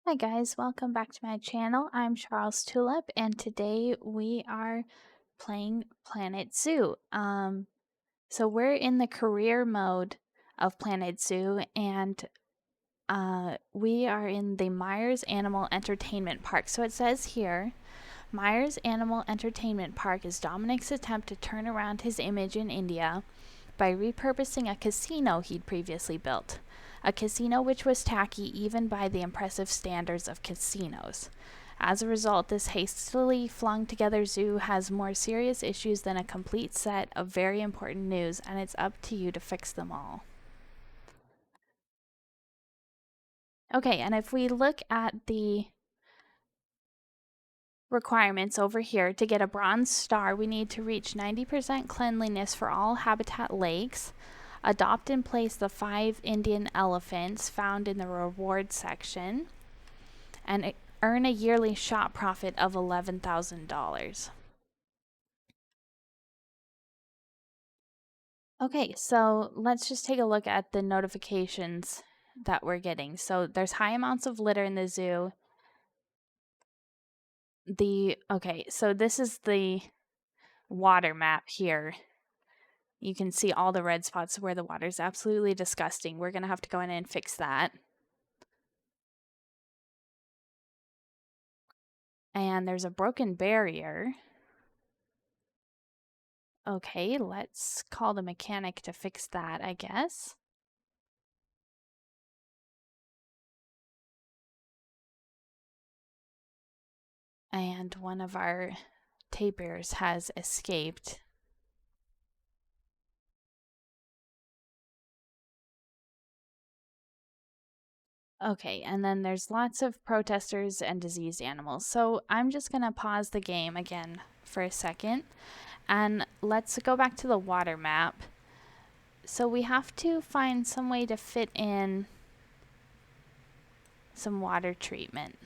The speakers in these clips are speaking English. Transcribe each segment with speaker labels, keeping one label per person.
Speaker 1: Hi guys, welcome back to my channel. I'm Charles Tulip and today we are playing Planet Zoo. So we're in the career mode of Planet Zoo and we are in the Myers Animal Entertainment Park. So it says here, Myers Animal Entertainment Park is Dominic's attempt to turn around his image in India by repurposing a casino he'd previously built. A casino which was tacky even by the impressive standards of casinos. As a result, this hastily flung together zoo has more serious issues than a complete set of very important news, and it's up to you to fix them all. Okay, and if we look at the requirements over here, to get a bronze star, we need to reach 90% cleanliness for all habitat lakes, adopt and place the 5 Indian elephants found in the reward section, and earn a yearly shop profit of $11,000. Okay, so let's just take a look at the notifications that we're getting. So there's high amounts of litter in the zoo. So this is the water map here. You can see all the red spots where the water is absolutely disgusting. We're going to have to go in and fix that. And there's a broken barrier. Okay, let's call the mechanic to fix that, I guess. And one of our tapirs has escaped. Okay, and then there's lots of protesters and diseased animals. So I'm just going to pause the game again for a second. And let's go back to the water map. So we have to find some way to fit in some water treatment.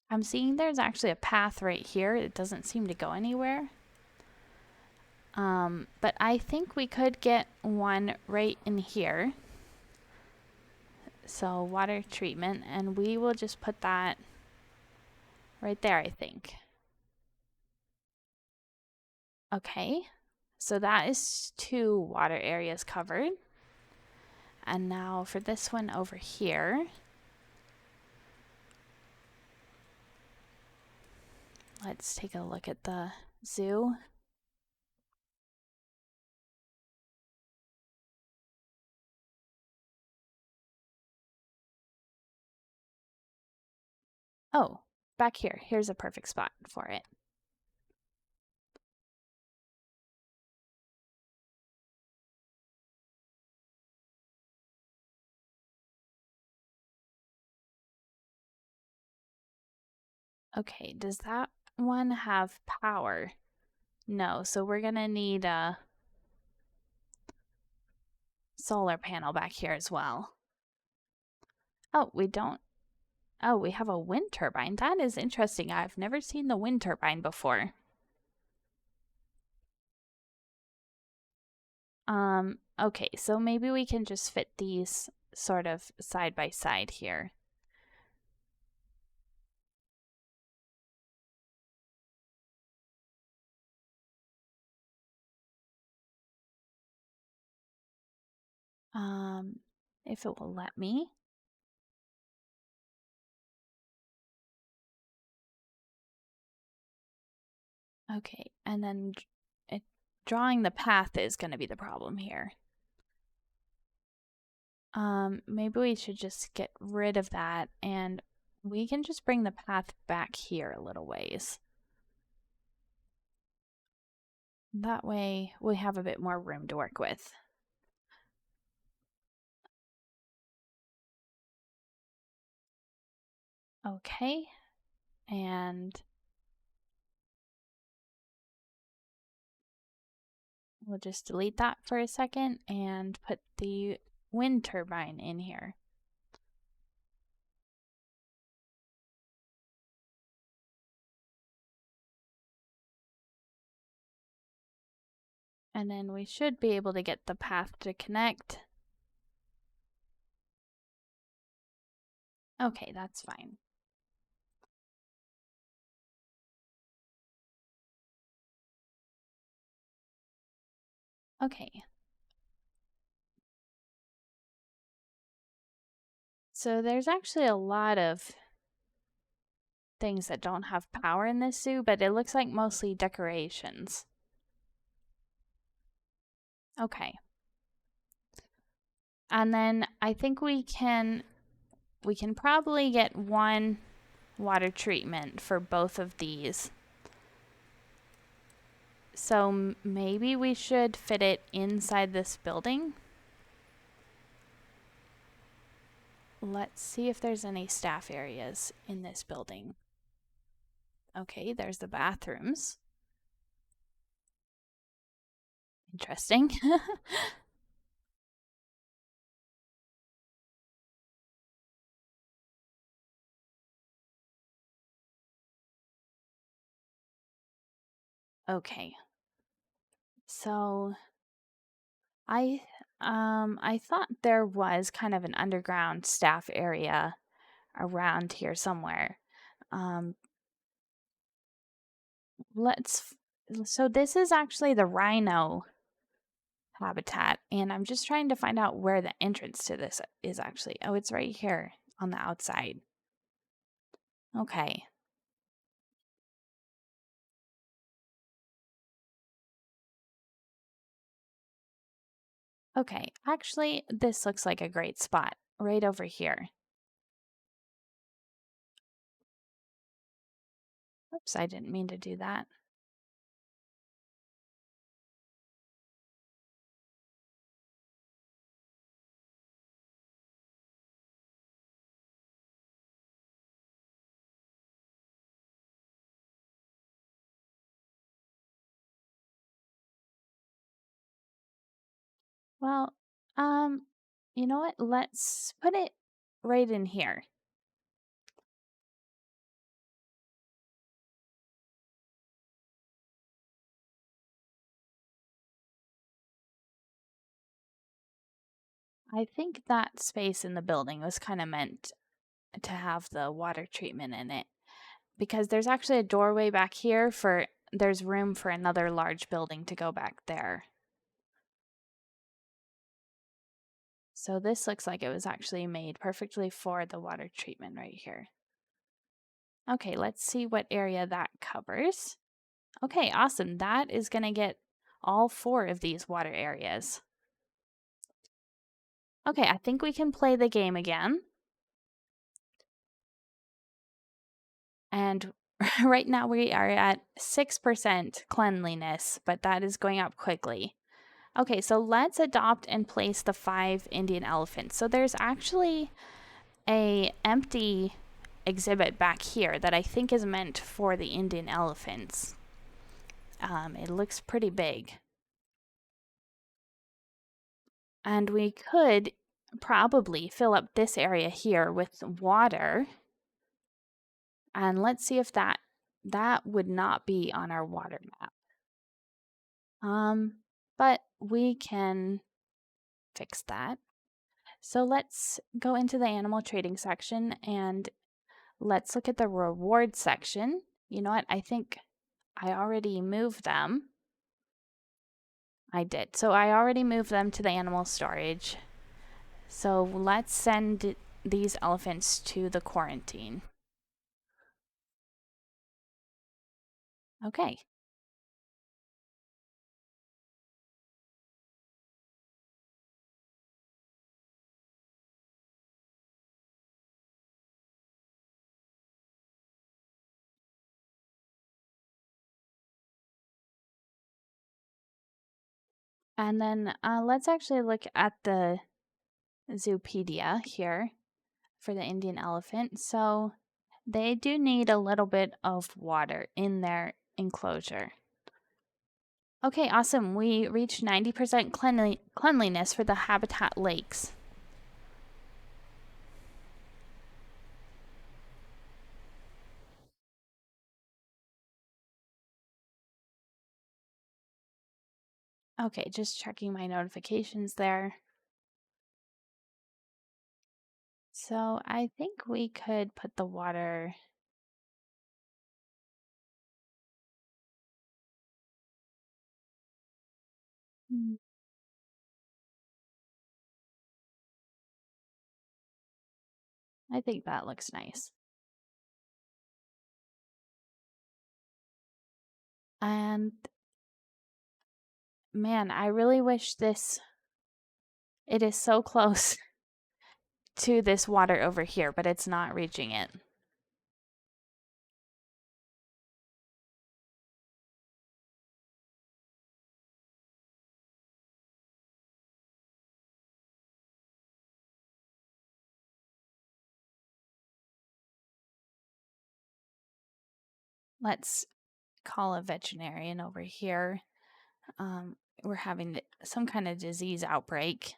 Speaker 1: I'm seeing there's actually a path right here. It doesn't seem to go anywhere. But I think we could get one right in here. So water treatment, and we will just put that right there, I think. Okay, so that is 2 water areas covered. And now for this one over here, let's take a look at the zoo. Oh, back here. Here's a perfect spot for it. Okay, does that one have power? No, so we're gonna need a solar panel back here as well. Oh, we don't. Oh, we have a wind turbine. That is interesting. I've never seen the wind turbine before. Okay, so maybe we can just fit these sort of side by side here. If it will let me. Okay, and then drawing the path is going to be the problem here. Maybe we should just get rid of that, and we can just bring the path back here a little ways. That way we have a bit more room to work with. Okay, and we'll just delete that for a second and put the wind turbine in here. And then we should be able to get the path to connect. Okay, that's fine. Okay. So there's actually a lot of things that don't have power in this zoo, but it looks like mostly decorations. Okay. And then I think we can probably get one water treatment for both of these. So maybe we should fit it inside this building. Let's see if there's any staff areas in this building. Okay, there's the bathrooms. Interesting. Okay. So I I thought there was kind of an underground staff area around here somewhere. Um let's so this is actually the rhino habitat, and I'm just trying to find out where the entrance to this is actually. Oh, it's right here on the outside. Okay. Okay, actually, this looks like a great spot right over here. Oops, I didn't mean to do that. Well, um, you know what? Let's put it right in here. I think that space in the building was kind of meant to have the water treatment in it because there's actually a doorway back here for there's room for another large building to go back there. So this looks like it was actually made perfectly for the water treatment right here. Okay, let's see what area that covers. Okay, awesome. That is going to get all 4 of these water areas. Okay, I think we can play the game again. And right now we are at 6% cleanliness, but that is going up quickly. Okay, so let's adopt and place the 5 Indian elephants. So there's actually a empty exhibit back here that I think is meant for the Indian elephants. It looks pretty big. And we could probably fill up this area here with water. And let's see if that would not be on our water map. But we can fix that. So let's go into the animal trading section and let's look at the reward section. You know what? I think I already moved them. I did. So I already moved them to the animal storage. So let's send these elephants to the quarantine. Okay. And then let's actually look at the Zoopedia here for the Indian elephant. So they do need a little bit of water in their enclosure. Okay, awesome. We reached 90% cleanliness for the habitat lakes. Okay, just checking my notifications there. So I think we could put the water. Hmm, I think that looks nice. And man, I really wish it is so close to this water over here, but it's not reaching it. Let's call a veterinarian over here. We're having some kind of disease outbreak.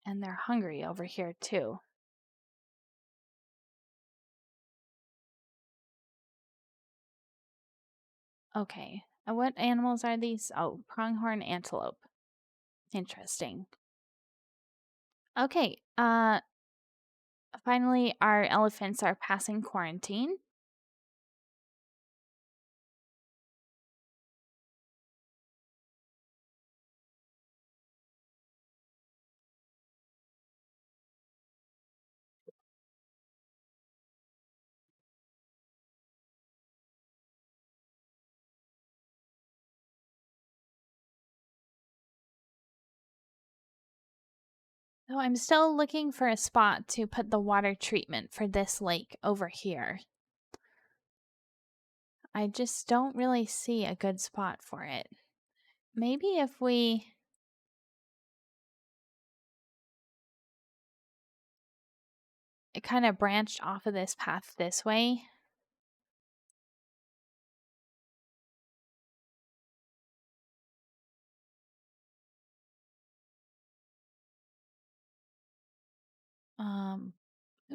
Speaker 1: And they're hungry over here too. Okay. What animals are these? Oh, pronghorn antelope. Interesting. Okay. Finally our elephants are passing quarantine. So I'm still looking for a spot to put the water treatment for this lake over here. I just don't really see a good spot for it. Maybe if we kind of branched off of this path this way. Um,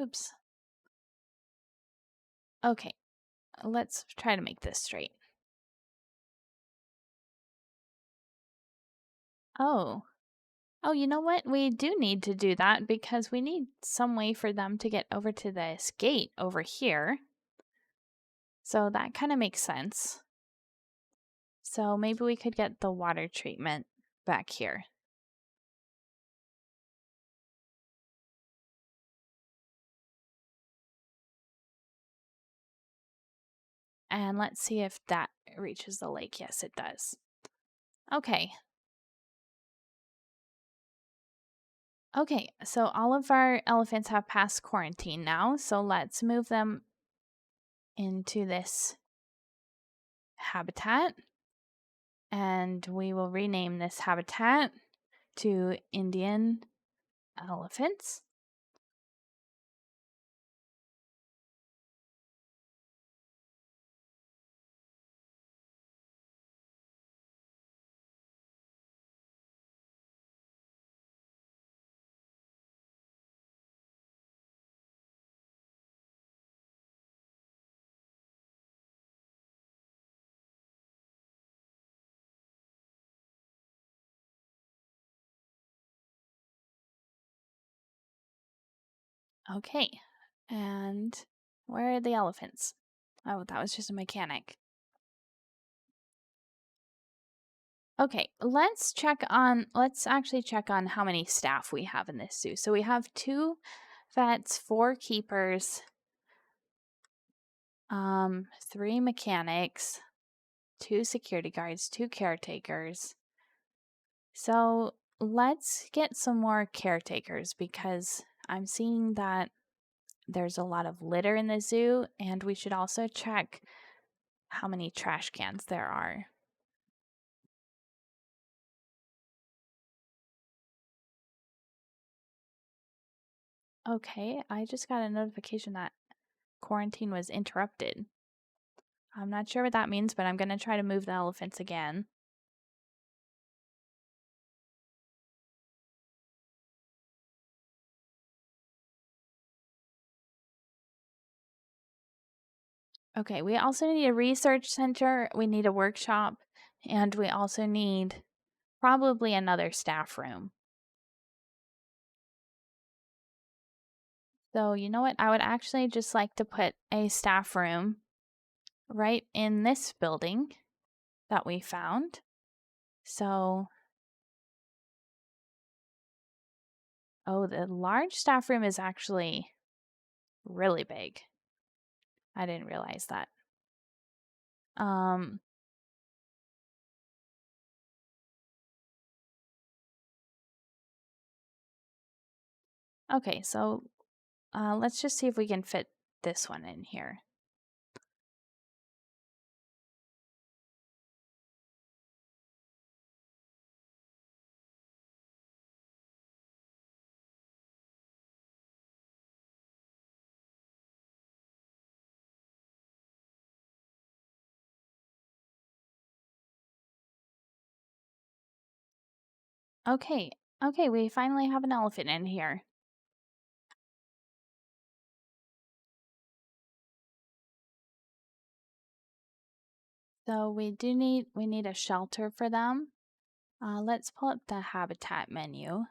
Speaker 1: oops. Okay, let's try to make this straight. Oh. Oh, you know what? We do need to do that because we need some way for them to get over to this gate over here. So that kind of makes sense. So maybe we could get the water treatment back here. And let's see if that reaches the lake. Yes, it does. Okay. Okay, so all of our elephants have passed quarantine now. So let's move them into this habitat. And we will rename this habitat to Indian elephants. Okay. And where are the elephants? Oh, that was just a mechanic. Okay, let's actually check on how many staff we have in this zoo. So we have 2 vets, 4 keepers, 3 mechanics, 2 security guards, 2 caretakers. So let's get some more caretakers because I'm seeing that there's a lot of litter in the zoo, and we should also check how many trash cans there are. Okay, I just got a notification that quarantine was interrupted. I'm not sure what that means, but I'm going to try to move the elephants again. Okay, we also need a research center, we need a workshop, and we also need probably another staff room. So, you know what? I would actually just like to put a staff room right in this building that we found. So, oh, the large staff room is actually really big. I didn't realize that. Um, okay, so let's just see if we can fit this one in here. Okay, okay, we finally have an elephant in here. So we need a shelter for them. Let's pull up the habitat menu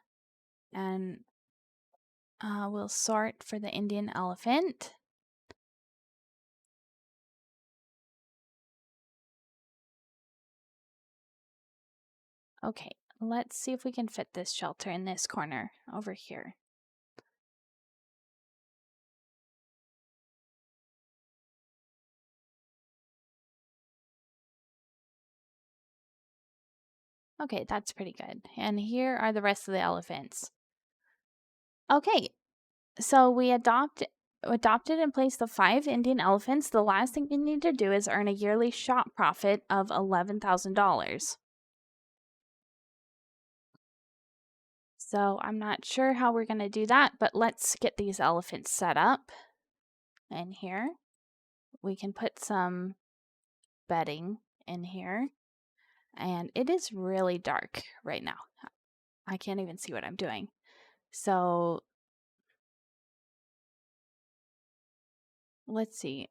Speaker 1: and we'll sort for the Indian elephant. Okay, let's see if we can fit this shelter in this corner over here. Okay, that's pretty good. And here are the rest of the elephants. Okay, so we adopted and placed the 5 Indian elephants. The last thing you need to do is earn a yearly shop profit of $11,000. So I'm not sure how we're going to do that, but let's get these elephants set up. And here we can put some bedding in here. And it is really dark right now. I can't even see what I'm doing. So let's see.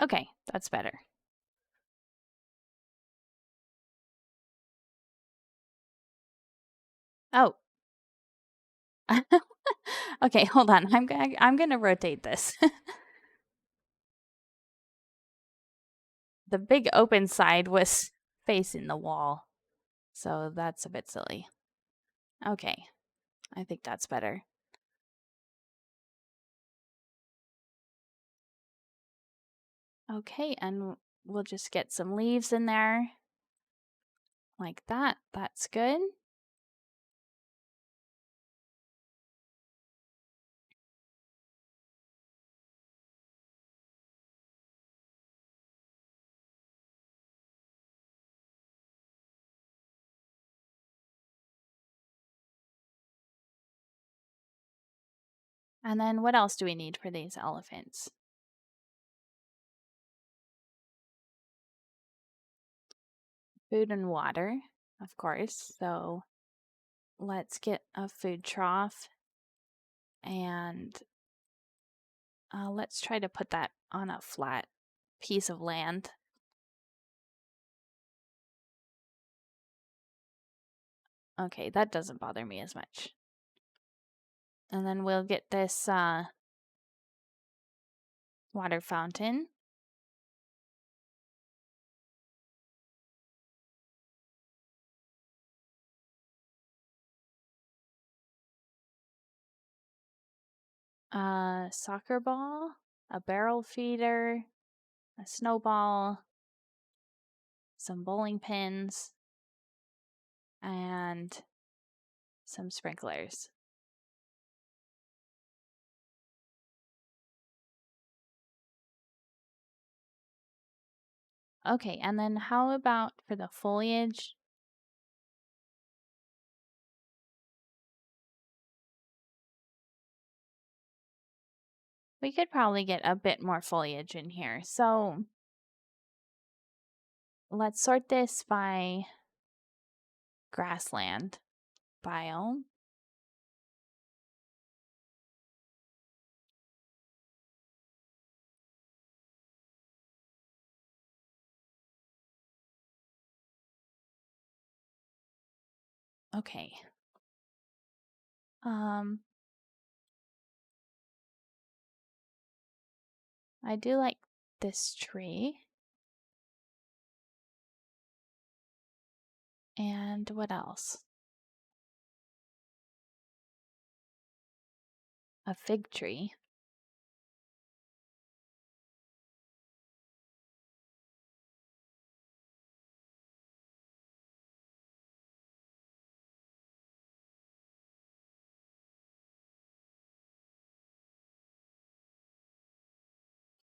Speaker 1: Okay, that's better. Oh. Okay, hold on. I'm going to rotate this. The big open side was facing the wall. So that's a bit silly. Okay. I think that's better. Okay, and we'll just get some leaves in there. Like that. That's good. And then what else do we need for these elephants? Food and water, of course. So let's get a food trough and let's try to put that on a flat piece of land. Okay, that doesn't bother me as much. And then we'll get this water fountain. A soccer ball, a barrel feeder, a snowball, some bowling pins, and some sprinklers. Okay, and then how about for the foliage? We could probably get a bit more foliage in here. So let's sort this by grassland biome. Okay. I do like this tree. And what else? A fig tree.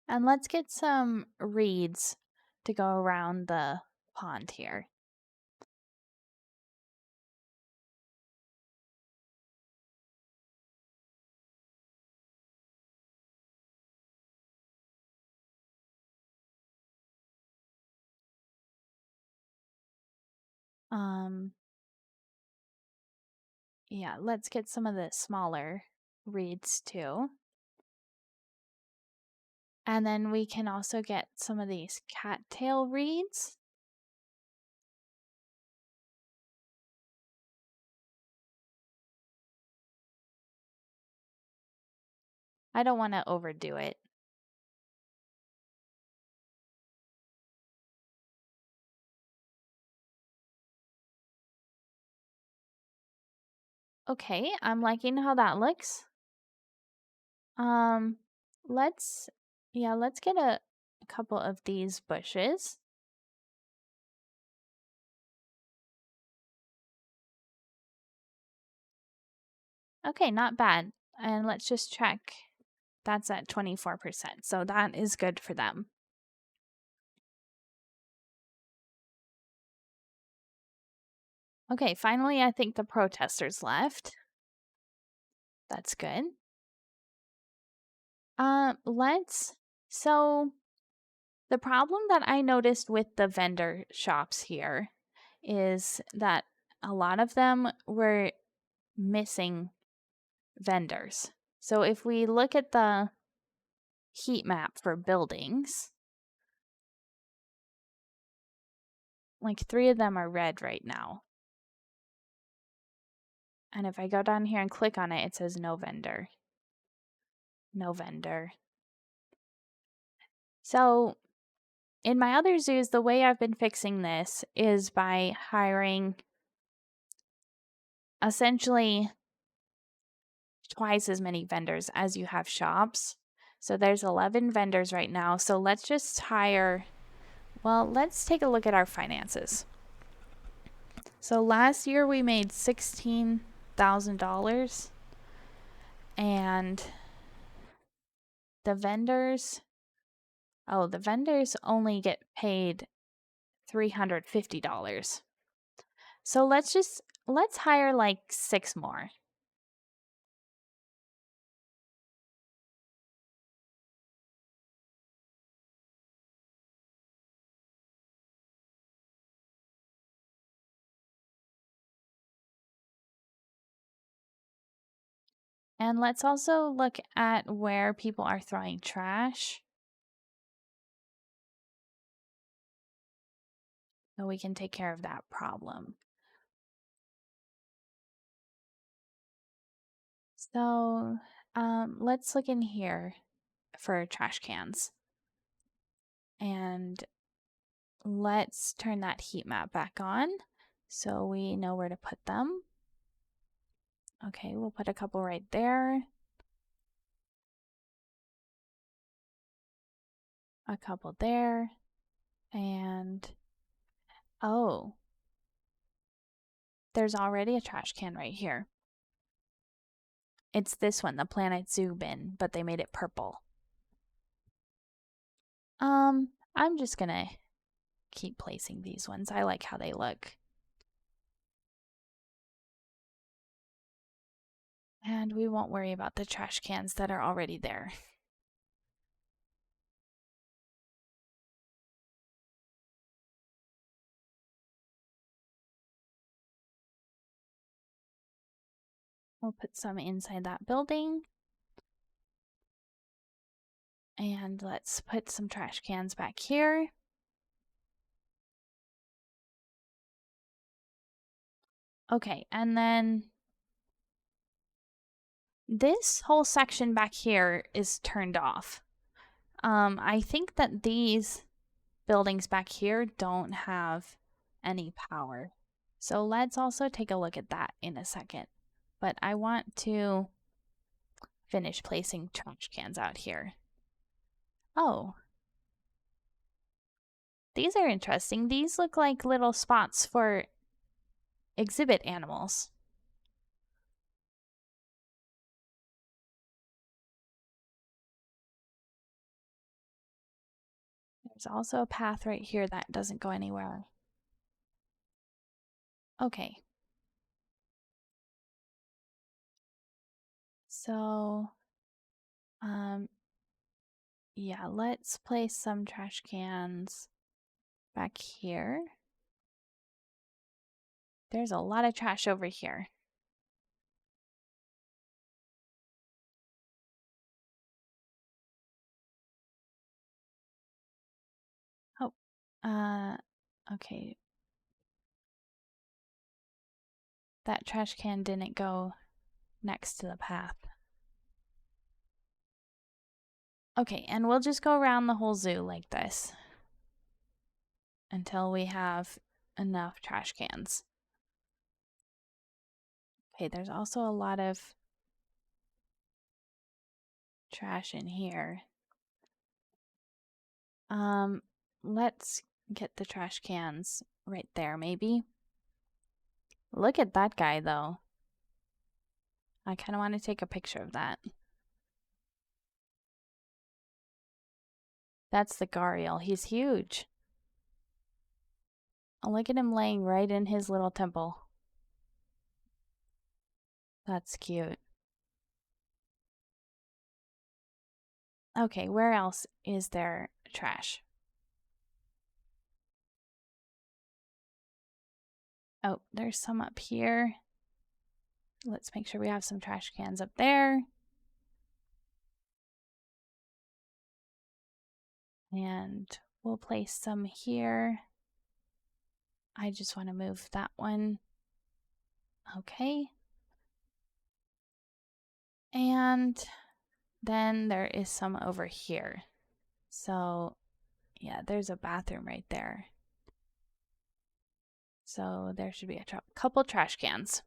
Speaker 1: And let's get some reeds to go around the pond here. Yeah, let's get some of the smaller reeds too. And then we can also get some of these cattail reeds. I don't want to overdo it. Okay, I'm liking how that looks. Um, let's get a couple of these bushes. Okay, not bad. And let's just check. That's at 24%. So that is good for them. Okay, finally, I think the protesters left. That's good. So the problem that I noticed with the vendor shops here is that a lot of them were missing vendors. So if we look at the heat map for buildings, like 3 of them are red right now. And if I go down here and click on it, it says no vendor. No vendor. So in my other zoos, the way I've been fixing this is by hiring essentially twice as many vendors as you have shops. So there's 11 vendors right now. So let's just hire, well, let's take a look at our finances. So last year we made $16,000 and the vendors only get paid $350. So let's hire like 6 more. And let's also look at where people are throwing trash. So we can take care of that problem. So let's look in here for trash cans. And let's turn that heat map back on so we know where to put them. Okay, we'll put a couple right there. A couple there. And oh, there's already a trash can right here. It's this one, the Planet Zoo bin, but they made it purple. I'm just gonna keep placing these ones. I like how they look. And we won't worry about the trash cans that are already there. We'll put some inside that building. And let's put some trash cans back here. Okay, and then this whole section back here is turned off. I think that these buildings back here don't have any power. So let's also take a look at that in a second. But I want to finish placing trash cans out here. Oh, these are interesting. These look like little spots for exhibit animals. There's also a path right here that doesn't go anywhere. Okay. So, yeah, let's place some trash cans back here. There's a lot of trash over here. Oh, okay. That trash can didn't go next to the path. Okay, and we'll just go around the whole zoo like this until we have enough trash cans. Okay, there's also a lot of trash in here. Let's get the trash cans right there, maybe. Look at that guy, though. I kind of want to take a picture of that. That's the Gharial. He's huge. Look at him laying right in his little temple. That's cute. Okay, where else is there trash? Oh, there's some up here. Let's make sure we have some trash cans up there. And we'll place some here. I just want to move that one. Okay. And then there is some over here. So, yeah, there's a bathroom right there. So there should be a couple trash cans.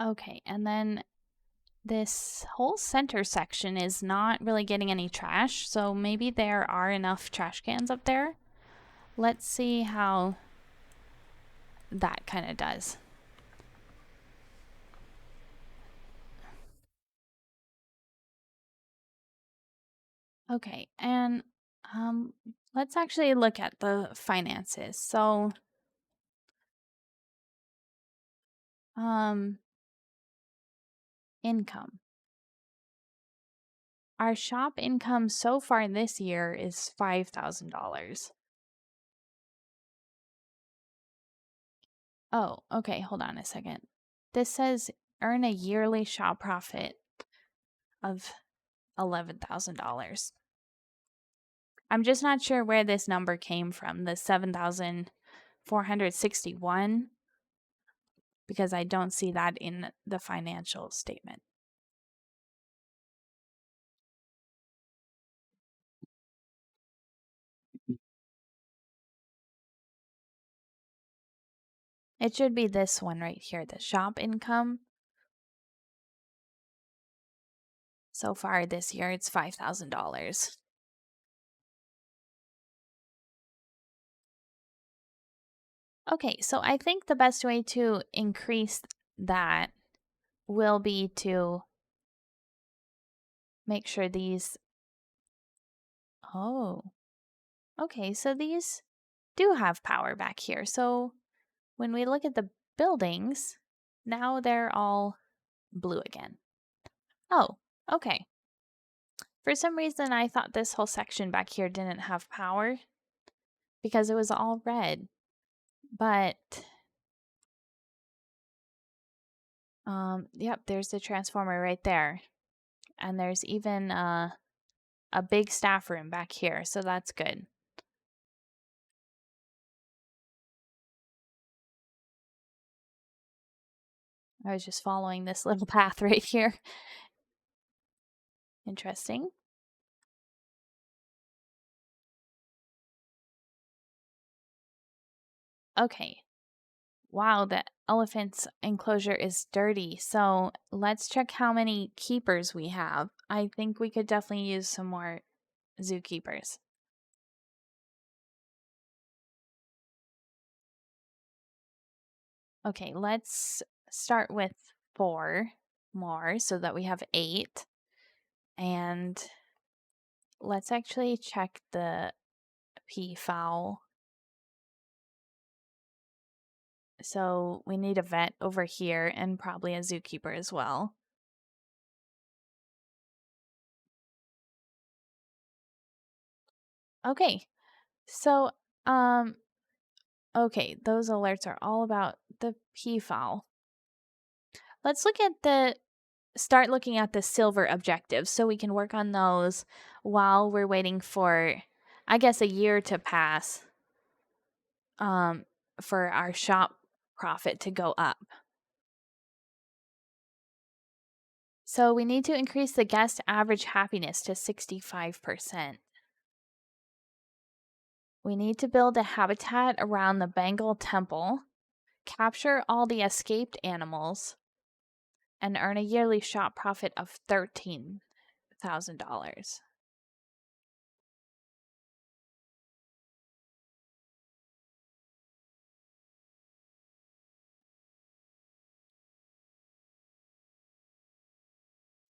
Speaker 1: Okay, and then this whole center section is not really getting any trash, so maybe there are enough trash cans up there. Let's see how that kind of does. Okay, and let's actually look at the finances. So, income. Our shop income so far this year is $5,000. Oh, okay, hold on a second. This says earn a yearly shop profit of $11,000. I'm just not sure where this number came from, the 7,461, because I don't see that in the financial statement. It should be this one right here, the shop income. So far this year, it's $5,000. Okay, so I think the best way to increase that will be to make sure these. Oh, okay, so these do have power back here. So when we look at the buildings, now they're all blue again. Oh, okay. For some reason, I thought this whole section back here didn't have power because it was all red. But, yep, there's the transformer right there. And there's even a big staff room back here, so that's good. I was just following this little path right here. Interesting. Okay. Wow, the elephant's enclosure is dirty. So let's check how many keepers we have. I think we could definitely use some more zookeepers. Okay, let's start with 4 more so that we have 8. And let's actually check the peafowl. So we need a vet over here and probably a zookeeper as well. Okay, so, okay, those alerts are all about the peafowl. Let's start looking at the silver objectives so we can work on those while we're waiting for, I guess, a year to pass um, for our shop profit to go up. So we need to increase the guest average happiness to 65%. We need to build a habitat around the Bengal temple, capture all the escaped animals, and earn a yearly shop profit of $13,000.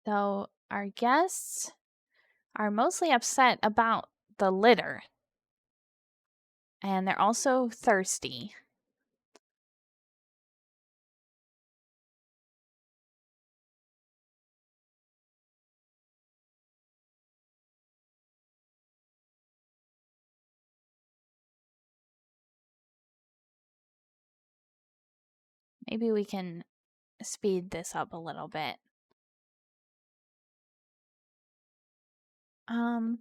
Speaker 1: So our guests are mostly upset about the litter, and they're also thirsty. Maybe we can speed this up a little bit. Um,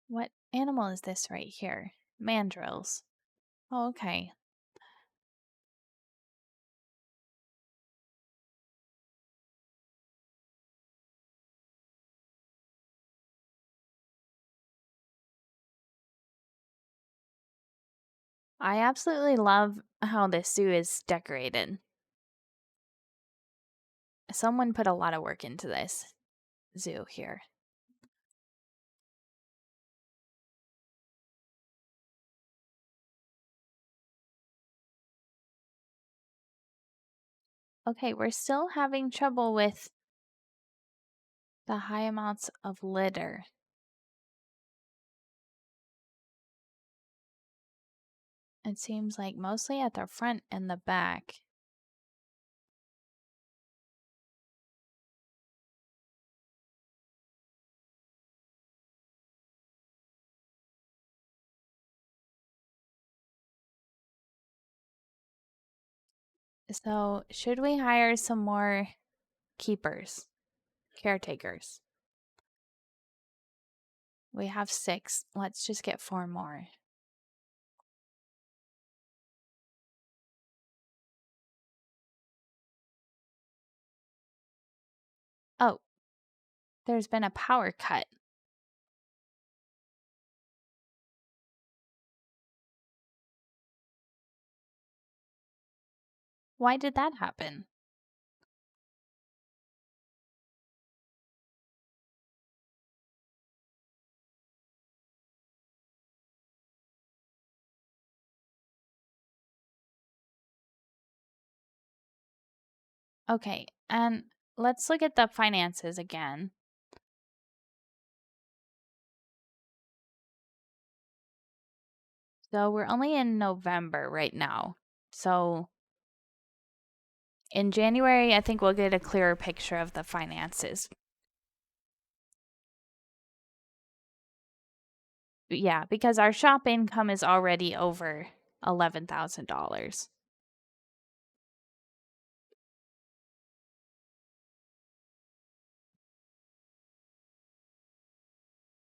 Speaker 1: what animal is this right here? Mandrills. Oh, okay. I absolutely love how this zoo is decorated. Someone put a lot of work into this zoo here. Okay, we're still having trouble with the high amounts of litter. It seems like mostly at the front and the back. So, should we hire some more keepers, caretakers? We have 6. Let's just get 4 more. Oh, there's been a power cut. Why did that happen? Okay, and let's look at the finances again. So we're only in November right now. So in January, I think we'll get a clearer picture of the finances. Yeah, because our shop income is already over $11,000.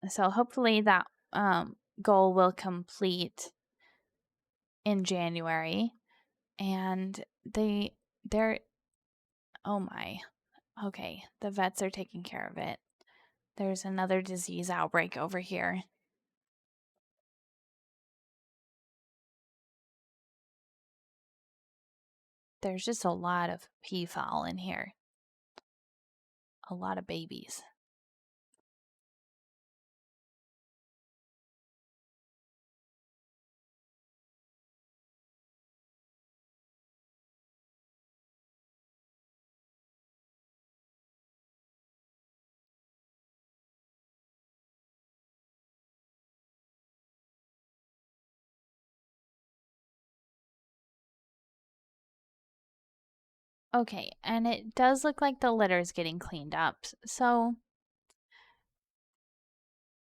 Speaker 1: So hopefully that goal will complete in January. And they're, oh my, okay, the vets are taking care of it. There's another disease outbreak over here. There's just a lot of peafowl in here. A lot of babies. Okay, and it does look like the litter is getting cleaned up. So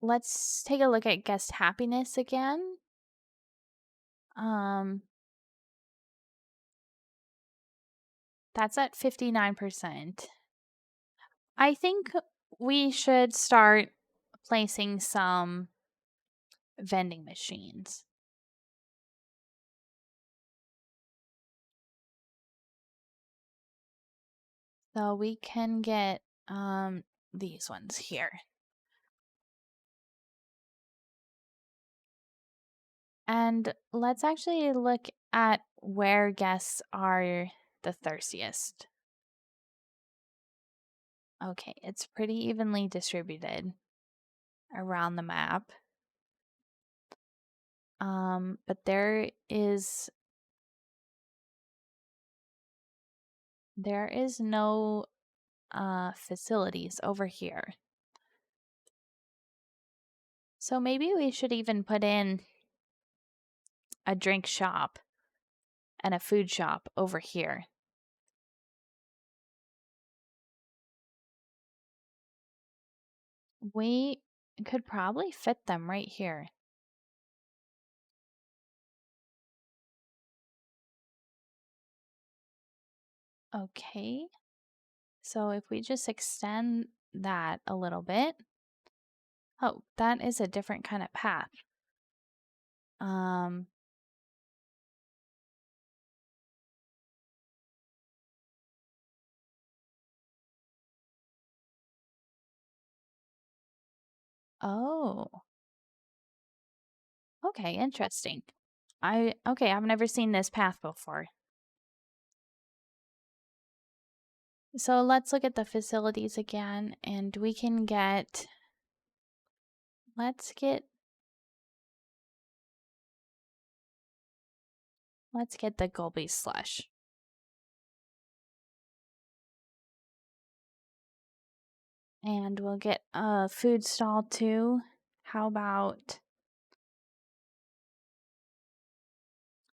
Speaker 1: let's take a look at guest happiness again. Um, that's at 59%. I think we should start placing some vending machines. So we can get these ones here. And let's actually look at where guests are the thirstiest. Okay, it's pretty evenly distributed around the map. But there is no facilities over here. So maybe we should even put in a drink shop and a food shop over here. We could probably fit them right here. Okay. So if we just extend that a little bit. Oh, that is a different kind of path. Um, oh, okay, interesting. Okay, I've never seen this path before. So let's look at the facilities again, and we can let's get the Golby slush. And we'll get a food stall too. How about,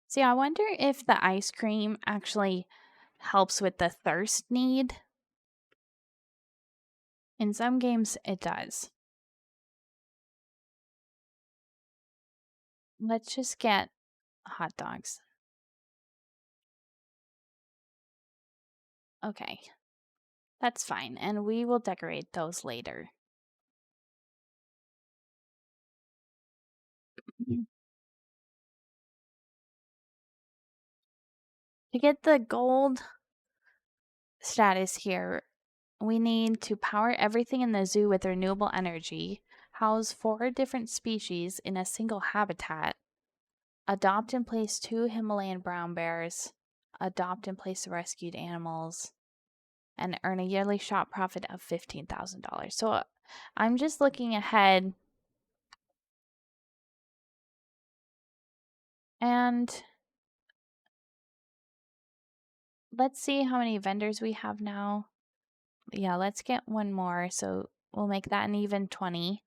Speaker 1: see, I wonder if the ice cream actually helps with the thirst need. In some games, it does. Let's just get hot dogs. Okay, that's fine, and we will decorate those later. To get the gold status here, we need to power everything in the zoo with renewable energy, house 4 different species in a single habitat, adopt and place 2 Himalayan brown bears, adopt and place rescued animals, and earn a yearly shop profit of $15,000. So I'm just looking ahead, and let's see how many vendors we have now. Yeah, let's get one more. So we'll make that an even 20.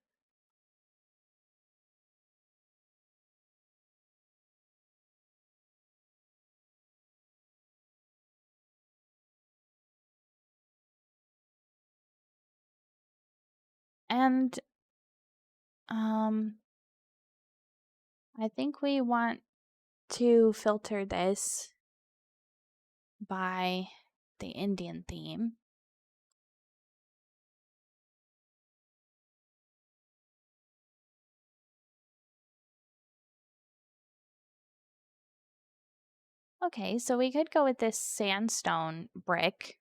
Speaker 1: And I think we want to filter this by the Indian theme. Okay, so we could go with this sandstone brick.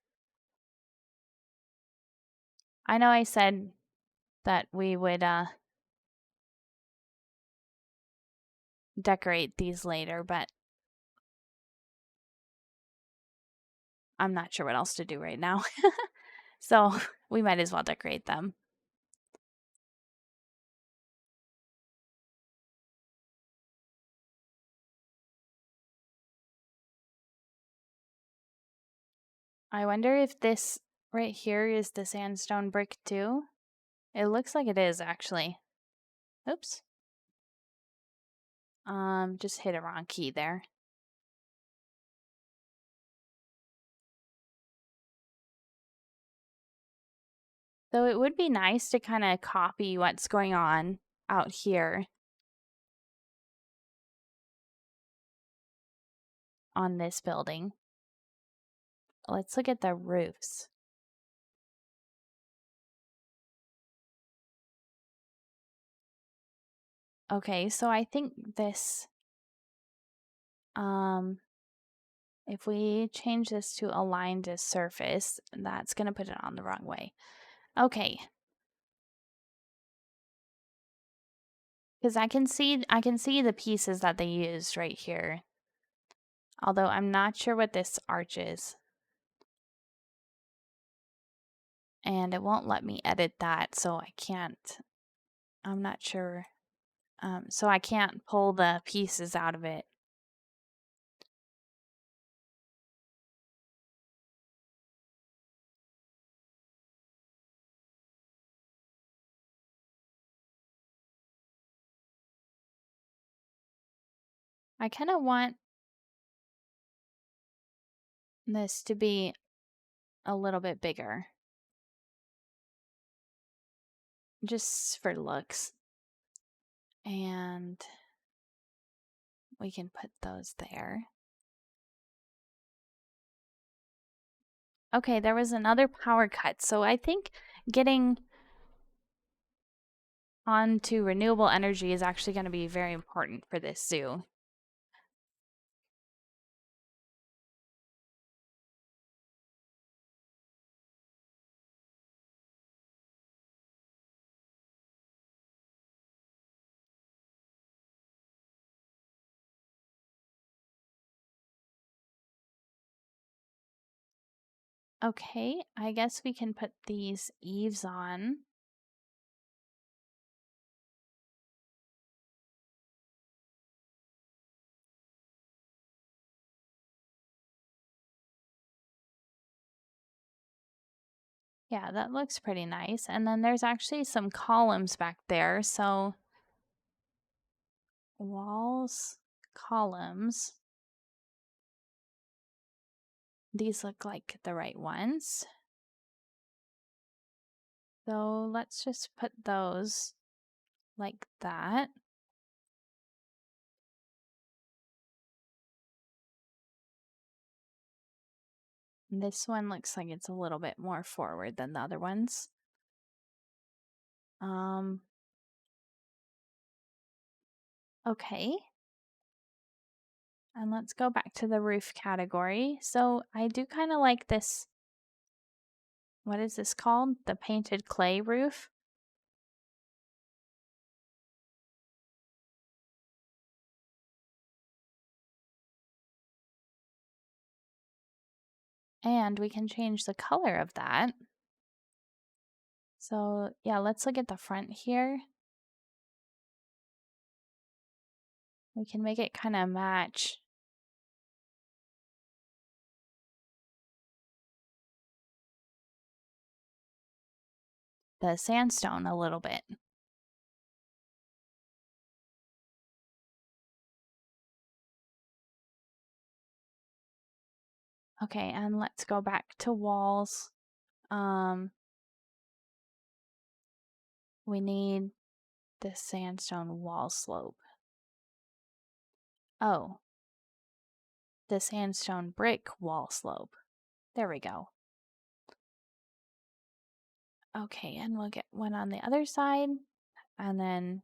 Speaker 1: I know I said that we would decorate these later, but I'm not sure what else to do right now. So we might as well decorate them. I wonder if this right here is the sandstone brick too. It looks like it is actually. Oops. Just hit a wrong key there. So it would be nice to kind of copy what's going on out here on this building. Let's look at the roofs. Okay, so I think this, if we change this to align to surface, that's going to put it on the wrong way. Okay. Because I can see the pieces that they used right here. Although I'm not sure what this arch is. And it won't let me edit that, so I can't, I'm not sure. So I can't pull the pieces out of it. I kind of want this to be a little bit bigger. Just for looks. And we can put those there. Okay, there was another power cut. So I think getting onto renewable energy is actually going to be very important for this zoo. Okay, I guess we can put these eaves on. Yeah, that looks pretty nice. And then there's actually some columns back there. So walls, columns. These look like the right ones. So let's just put those like that. This one looks like it's a little bit more forward than the other ones. Okay. And let's go back to the roof category. So I do kind of like this. What is this called? The painted clay roof. And we can change the color of that. So yeah, let's look at the front here. We can make it kind of match the sandstone a little bit. Okay, and let's go back to walls. We need the sandstone wall slope. Oh, the sandstone brick wall slope. There we go. Okay, and we'll get one on the other side and then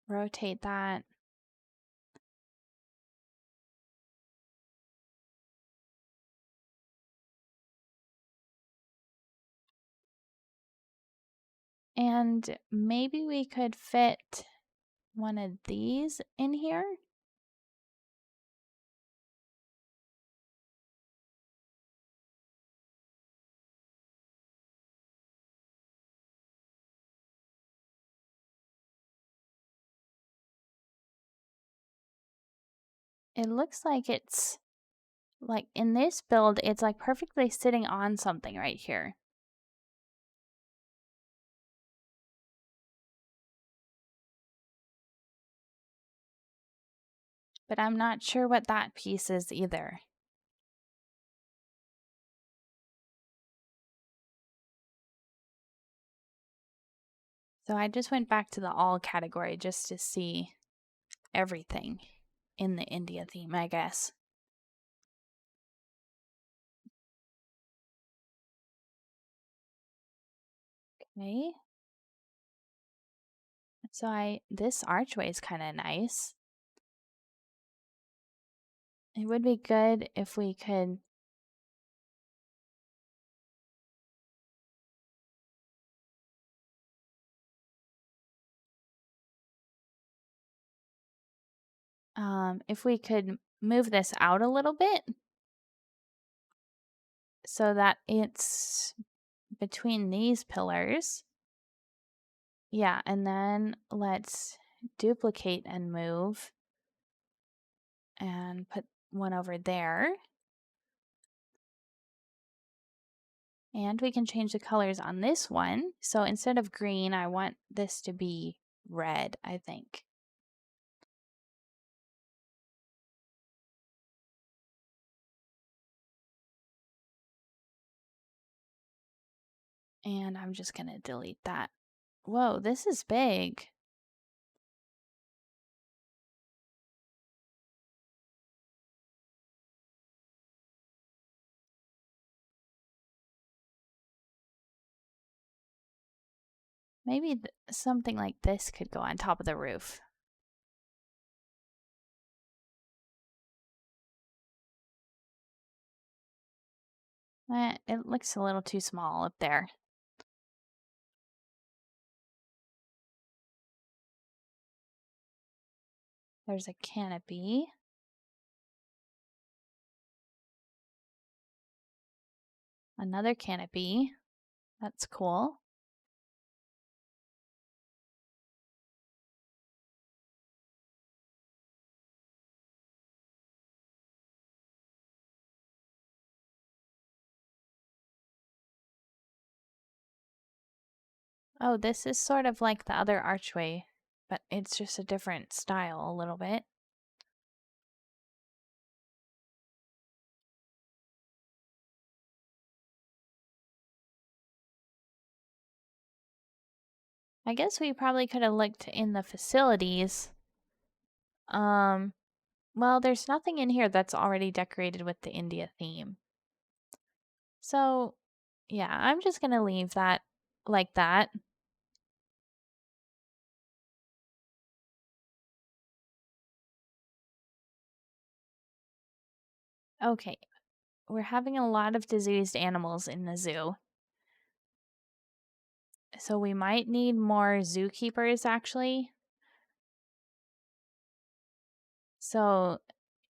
Speaker 1: rotate that. And maybe we could fit one of these in here. It looks like it's like in this build, it's like perfectly sitting on something right here. But I'm not sure what that piece is either. So I just went back to the all category just to see everything in the India theme, I guess. Okay. So this archway is kind of nice. It would be good if we could move this out a little bit so that it's between these pillars. Yeah, and then let's duplicate and move and put one over there. And we can change the colors on this one. So instead of green, I want this to be red, I think. And I'm just going to delete that. Whoa, this is big. Maybe something like this could go on top of the roof. It looks a little too small up there. There's a canopy. Another canopy. That's cool. Oh, this is sort of like the other archway, but it's just a different style a little bit. I guess we probably could have looked in the facilities. Well, there's nothing in here that's already decorated with the India theme. So, yeah, I'm just going to leave that like that. Okay, we're having a lot of diseased animals in the zoo. So we might need more zookeepers, actually. So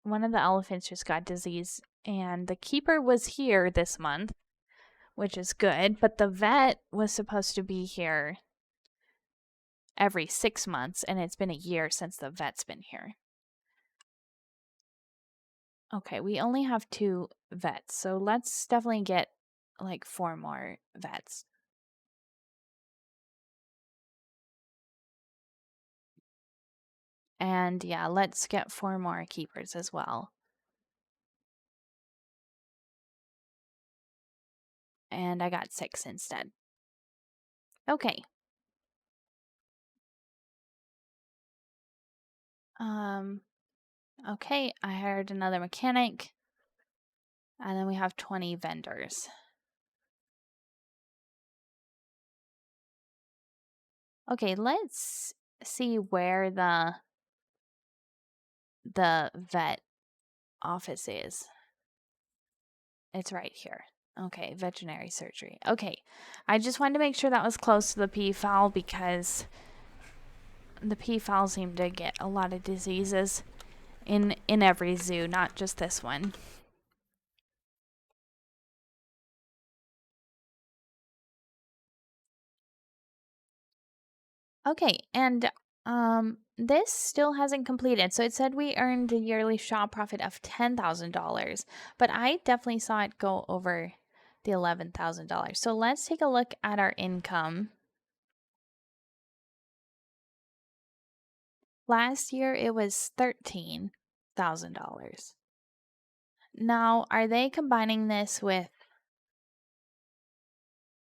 Speaker 1: one of the elephants just got disease, and the keeper was here this month, which is good, but the vet was supposed to be here every 6 months, and it's been a year since the vet's been here. Okay, we only have 2 vets, so let's definitely get like 4 more vets. And yeah, let's get 4 more keepers as well. And I got 6 instead. Okay. Okay, I hired another mechanic. And then we have 20 vendors. Okay, let's see where the vet office is. It's right here. Okay, veterinary surgery. Okay, I just wanted to make sure that was close to the peafowl because the peafowl seem to get a lot of diseases in every zoo, not just this one. Okay, and this still hasn't completed. So it said we earned a yearly shop profit of $10,000, but I definitely saw it go over the $11,000. So let's take a look at our income. Last year it was $13,000. Now, are they combining this with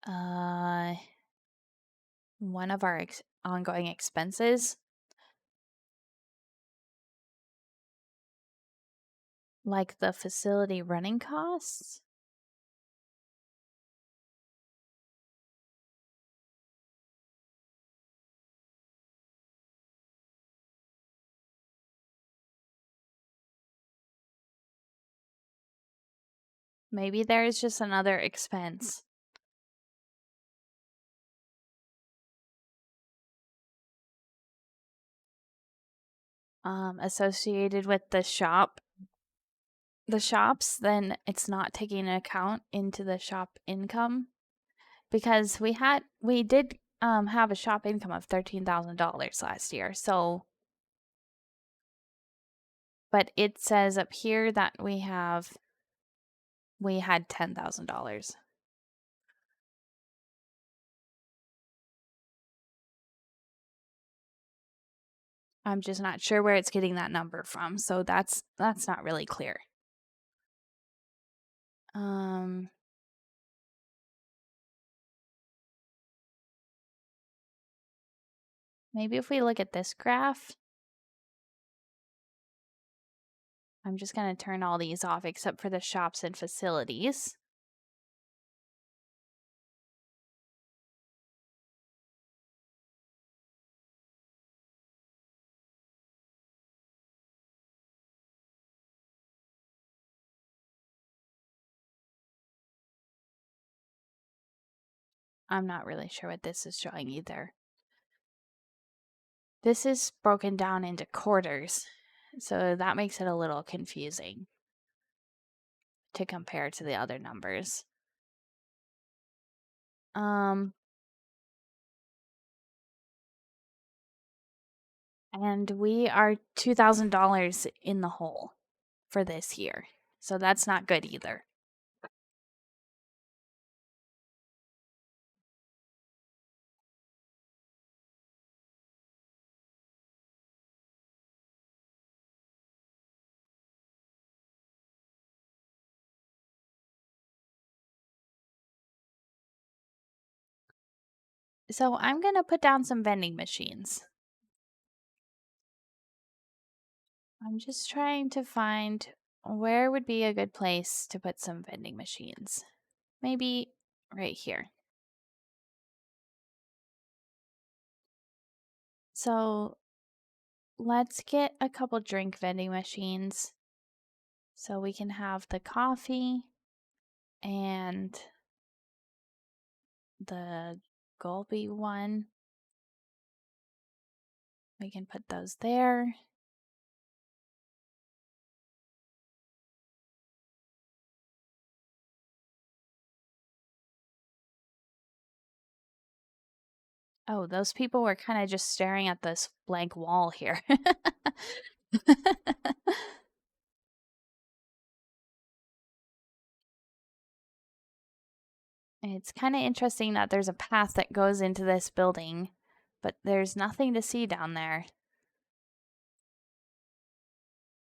Speaker 1: uh one of our ongoing expenses, like the facility running costs? Maybe there is just another expense associated with the shops, then it's not taking an account into the shop income because we did have a shop income of $13,000 last year. So, but it says up here that we had $10,000. I'm just not sure where it's getting that number from. So that's not really clear. Um Maybe if we look at this graph, I'm just going to turn all these off except for the shops and facilities. I'm not really sure what this is showing either. This is broken down into quarters, so that makes it a little confusing to compare to the other numbers. And we are $2,000 in the hole for this year. So that's not good either. So I'm going to put down some vending machines. I'm just trying to find where would be a good place to put some vending machines. Maybe right here. So let's get a couple drink vending machines so we can have the coffee and the Gulby one. We can put those there. Oh, those people were kind of just staring at this blank wall here. It's kind of interesting that there's a path that goes into this building, but there's nothing to see down there.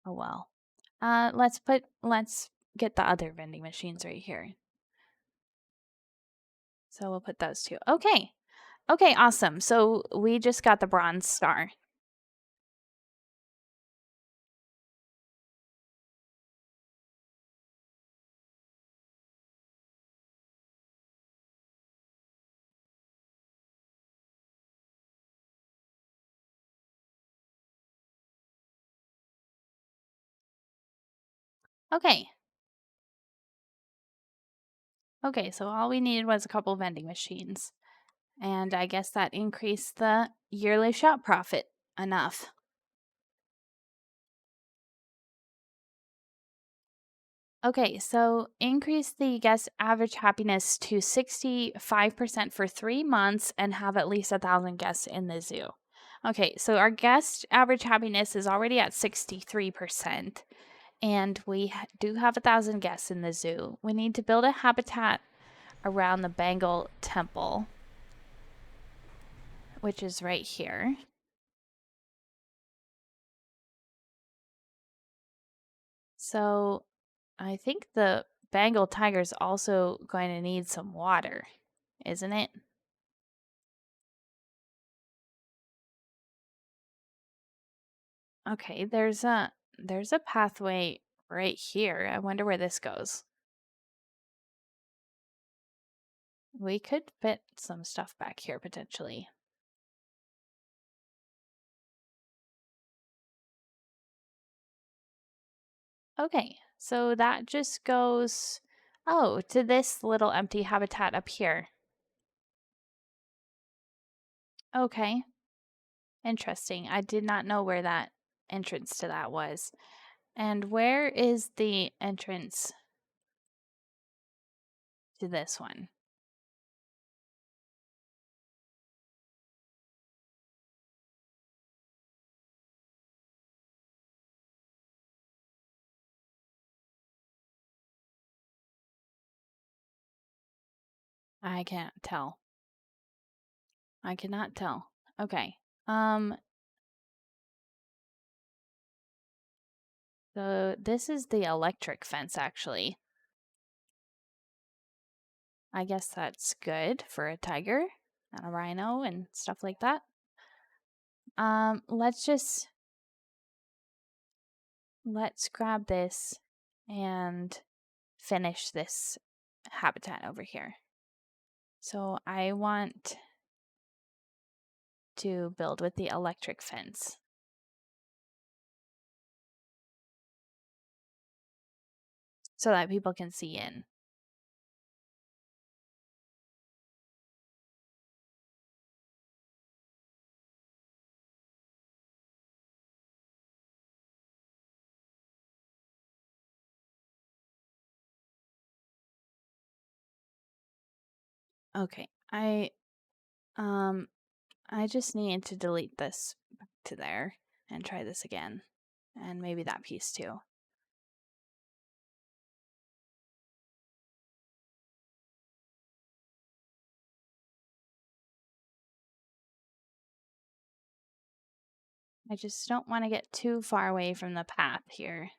Speaker 1: Oh well. Let's get the other vending machines right here. So we'll put those two. Okay. Okay, awesome. So we just got the bronze star. Okay. Okay, so all we needed was a couple vending machines. And I guess that increased the yearly shop profit enough. Okay, so increase the guest average happiness to 65% for 3 months and have at least 1,000 guests in the zoo. Okay, so our guest average happiness is already at 63%, and we do have 1,000 guests in the zoo. We need to build a habitat around the Bengal temple, which is right here. So I think the Bengal tiger is also going to need some water, isn't it? Okay, there's a pathway right here. I wonder where this goes. We could fit some stuff back here potentially. Okay, so that just goes, oh, to this little empty habitat up here. Okay, interesting. I did not know where that entrance to that was. And where is the entrance to this one? I can't tell. I cannot tell. Okay. So this is the electric fence actually. I guess that's good for a tiger and a rhino and stuff like that. Let's grab this and finish this habitat over here. So I want to build with the electric fence. So that people can see in. Okay. I just need to delete this back to there and try this again. And maybe that piece too. I just don't want to get too far away from the path here.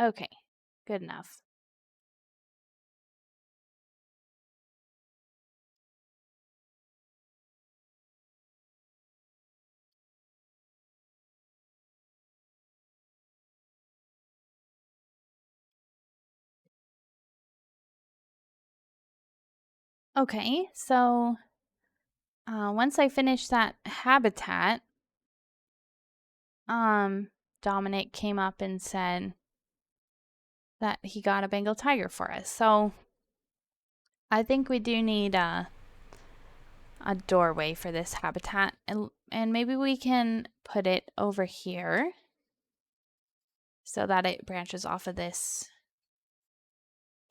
Speaker 1: Okay, good enough. Okay, so once I finish that habitat, Dominic came up and said that he got a Bengal tiger for us. So I think we do need a doorway for this habitat, and maybe we can put it over here so that it branches off of this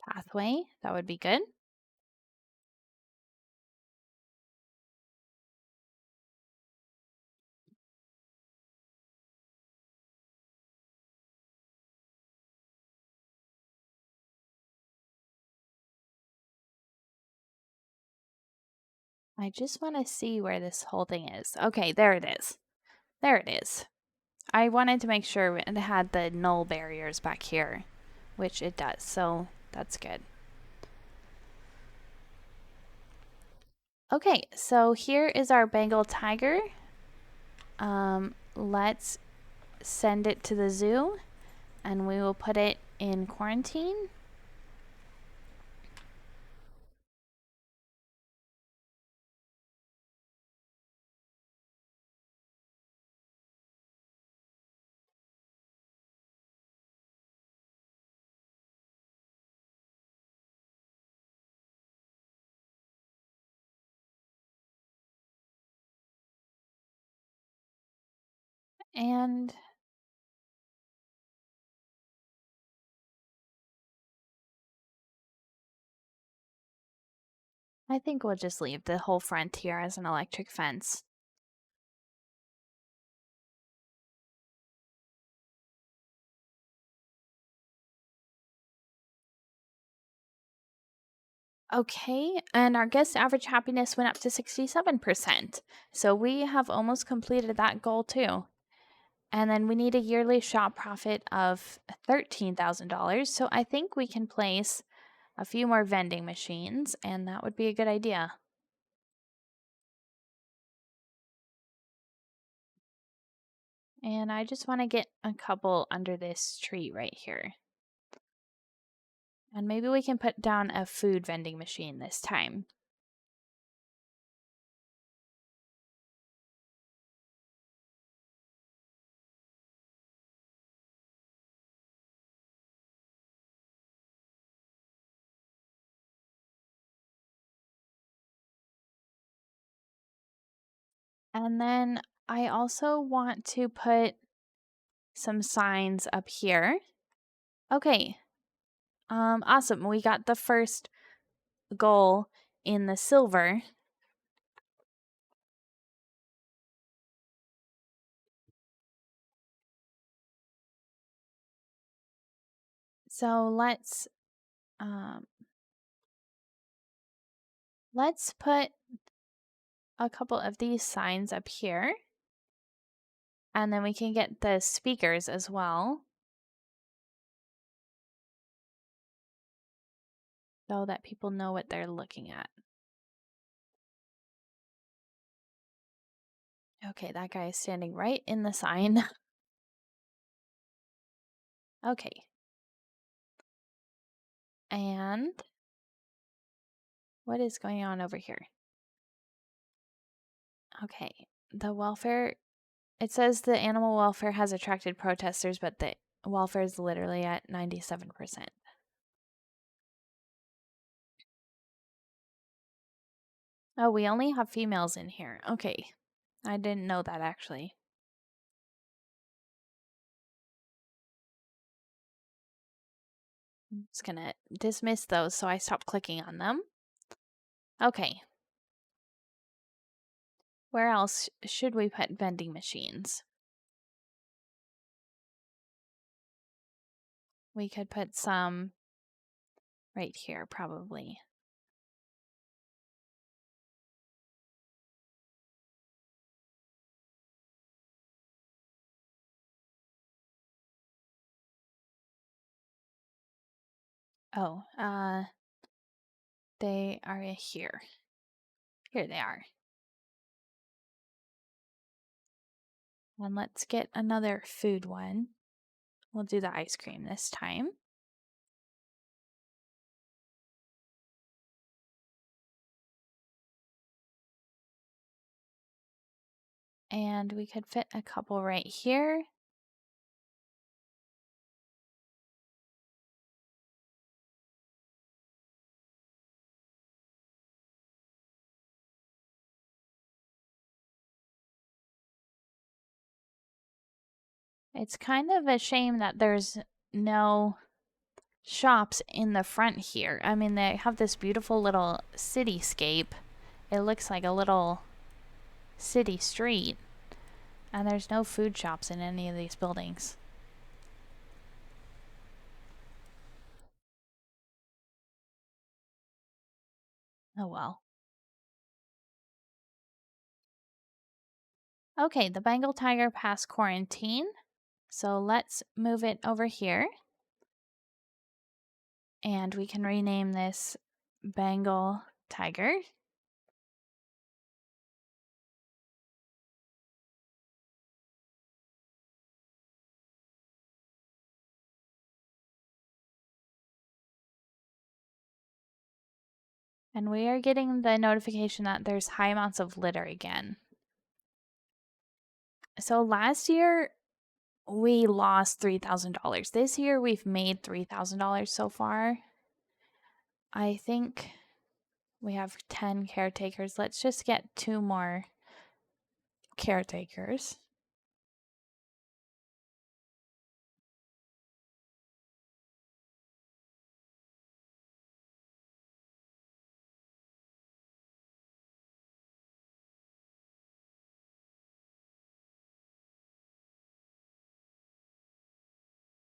Speaker 1: pathway. That would be good. I just want to see where this whole thing is. Okay, there it is. There it is. I wanted to make sure it had the null barriers back here, which it does, so that's good. Okay, so here is our Bengal tiger. Let's send it to the zoo, and we will put it in quarantine. And I think we'll just leave the whole front here as an electric fence. Okay, and our guest average happiness went up to 67%. So we have almost completed that goal too. And then we need a yearly shop profit of $13,000. So I think we can place a few more vending machines, and that would be a good idea. And I just want to get a couple under this tree right here. And maybe we can put down a food vending machine this time. And then I also want to put some signs up here. Okay. Awesome. We got the first goal in the silver. So let's put a couple of these signs up here. And then we can get the speakers as well, so that people know what they're looking at. Okay, that guy is standing right in the sign. Okay. And what is going on over here? Okay, the welfare, it says the animal welfare has attracted protesters, but the welfare is literally at 97%. Oh, we only have females in here. Okay. I didn't know that actually. I'm just gonna dismiss those so I stop clicking on them. Okay. Where else should we put vending machines? We could put some right here, probably. Oh, they are here. Here they are. And let's get another food one. We'll do the ice cream this time. And we could fit a couple right here. It's kind of a shame that there's no shops in the front here. I mean, they have this beautiful little cityscape. It looks like a little city street, and there's no food shops in any of these buildings. Oh well. Okay, the Bengal tiger passed quarantine. So let's move it over here. And we can rename this Bengal tiger. And we are getting the notification that there's high amounts of litter again. So last year we lost $3,000. This year we've made $3,000 so far. I think we have 10 caretakers. Let's just get 2 more caretakers.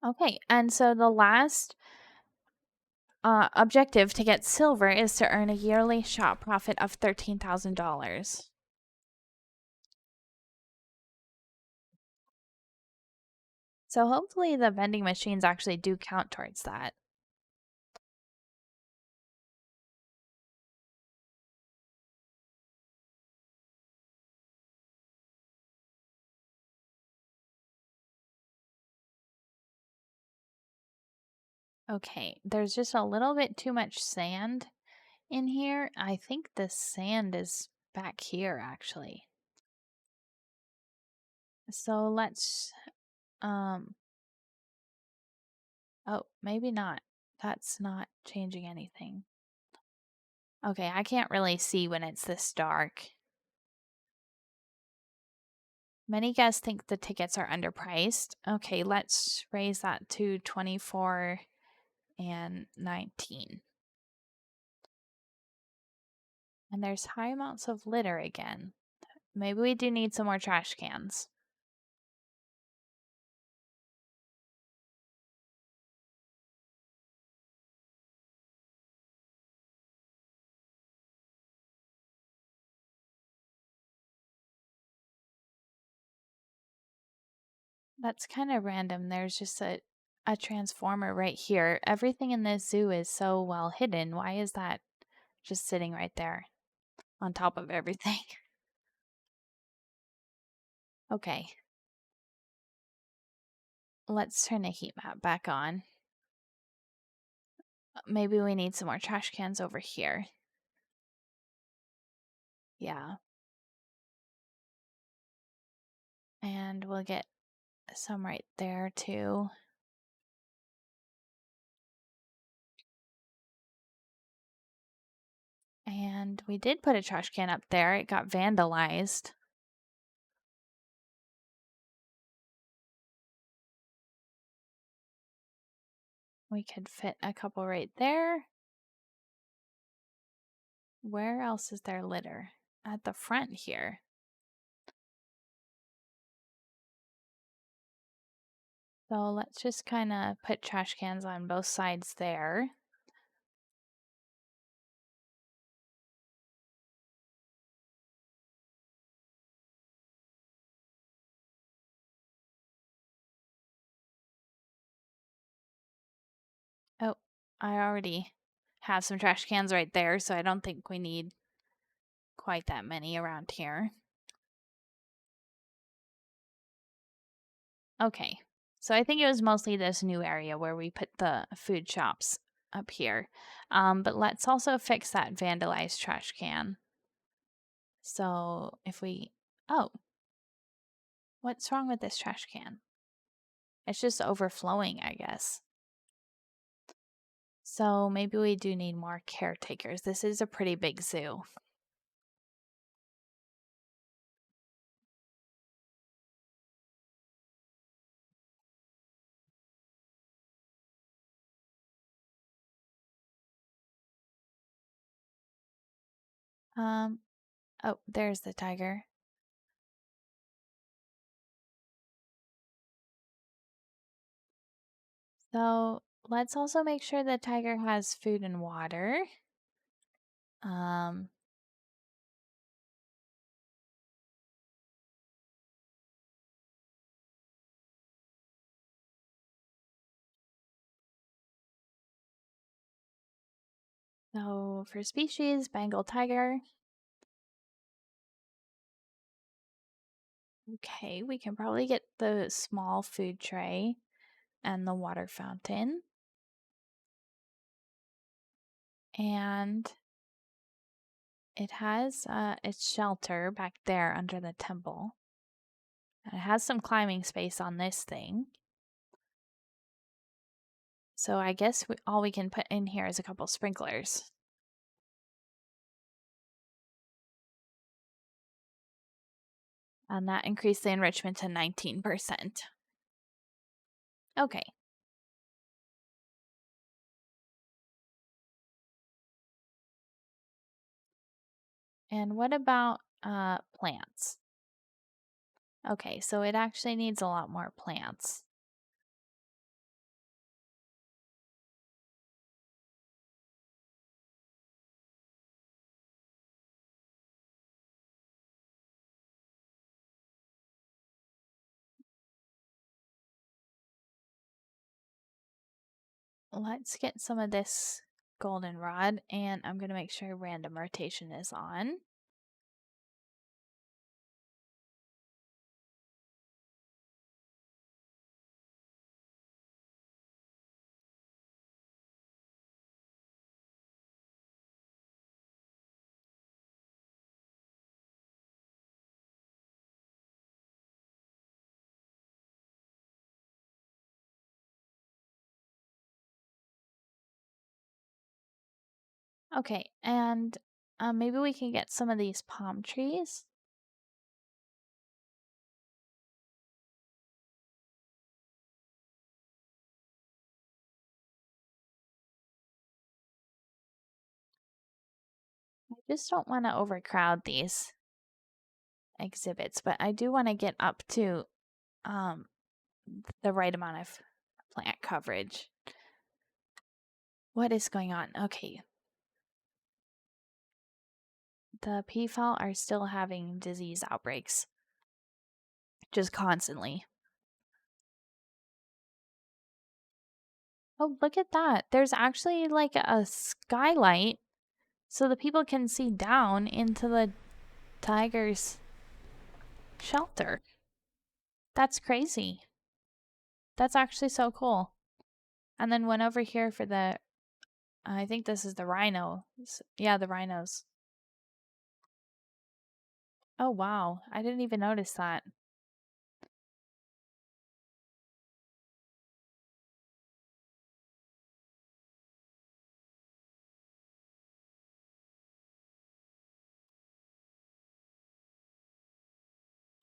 Speaker 1: Okay, and so the last objective to get silver is to earn a yearly shop profit of $13,000. So hopefully the vending machines actually do count towards that. Okay, there's just a little bit too much sand in here. I think the sand is back here actually. So let's um oh, maybe not. That's not changing anything. Okay, I can't really see when it's this dark. Many guests think the tickets are underpriced. Okay, let's raise that to 24 and 19. And there's high amounts of litter again. Maybe we do need some more trash cans. That's kind of random. There's just a transformer right here. Everything in this zoo is so well hidden. Why is that just sitting right there on top of everything? Okay. Let's turn the heat map back on. Maybe we need some more trash cans over here. Yeah. And we'll get some right there too. And we did put a trash can up there. It got vandalized. We could fit a couple right there. Where else is there litter? At the front here. So let's just kind of put trash cans on both sides there. Oh, I already have some trash cans right there, so I don't think we need quite that many around here. Okay, so I think it was mostly this new area where we put the food shops up here. But let's also fix that vandalized trash can. So if we, oh, what's wrong with this trash can? It's just overflowing, I guess. So maybe we do need more caretakers. This is a pretty big zoo. Um, oh, there's the tiger. So let's also make sure the tiger has food and water. Um, so for species, Bengal tiger. Okay, we can probably get the small food tray and the water fountain. And it has its shelter back there under the temple. And it has some climbing space on this thing. So I guess all we can put in here is a couple sprinklers. And that increased the enrichment to 19%. Okay. And what about plants? Okay, so it actually needs a lot more plants. let's get some of this goldenrod, and I'm going to make sure random rotation is on. Okay, and maybe we can get some of these palm trees. I just don't want to overcrowd these exhibits, but I do want to get up to um, the right amount of plant coverage. What is going on? Okay. The peafowl are still having disease outbreaks. Just constantly. Oh, look at that. There's actually like a skylight so the people can see down into the tiger's shelter. That's crazy. That's actually so cool. And then went over here for the, I think this is the rhino. Yeah, the rhinos. Oh, wow. I didn't even notice that.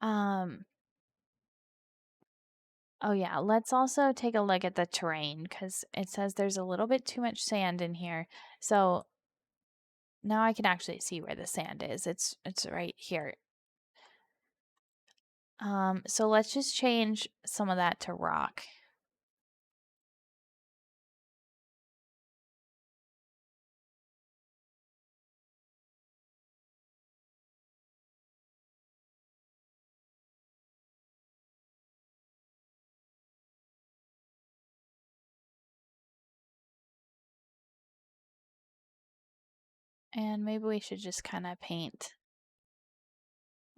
Speaker 1: Um, oh yeah, let's also take a look at the terrain because it says there's a little bit too much sand in here. So now I can actually see where the sand is. It's right here. So let's just change some of that to rock. And maybe we should just kind of paint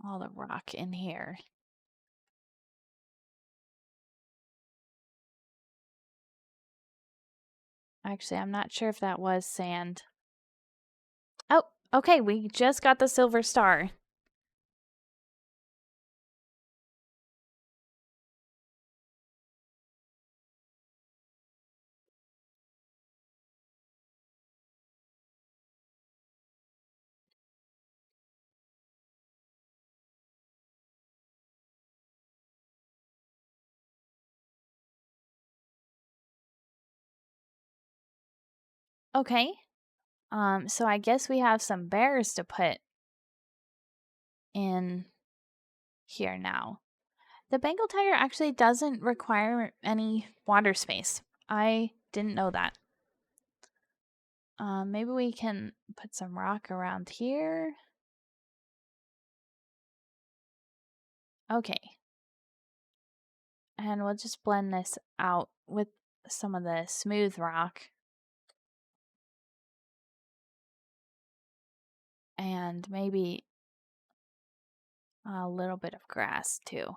Speaker 1: all the rock in here. Actually, I'm not sure if that was sand. Oh, okay, we just got the silver star. Okay. So I guess we have some bears to put in here now. The Bengal tiger actually doesn't require any water space. I didn't know that. Maybe we can put some rock around here. Okay. And we'll just blend this out with some of the smooth rock. And maybe a little bit of grass too.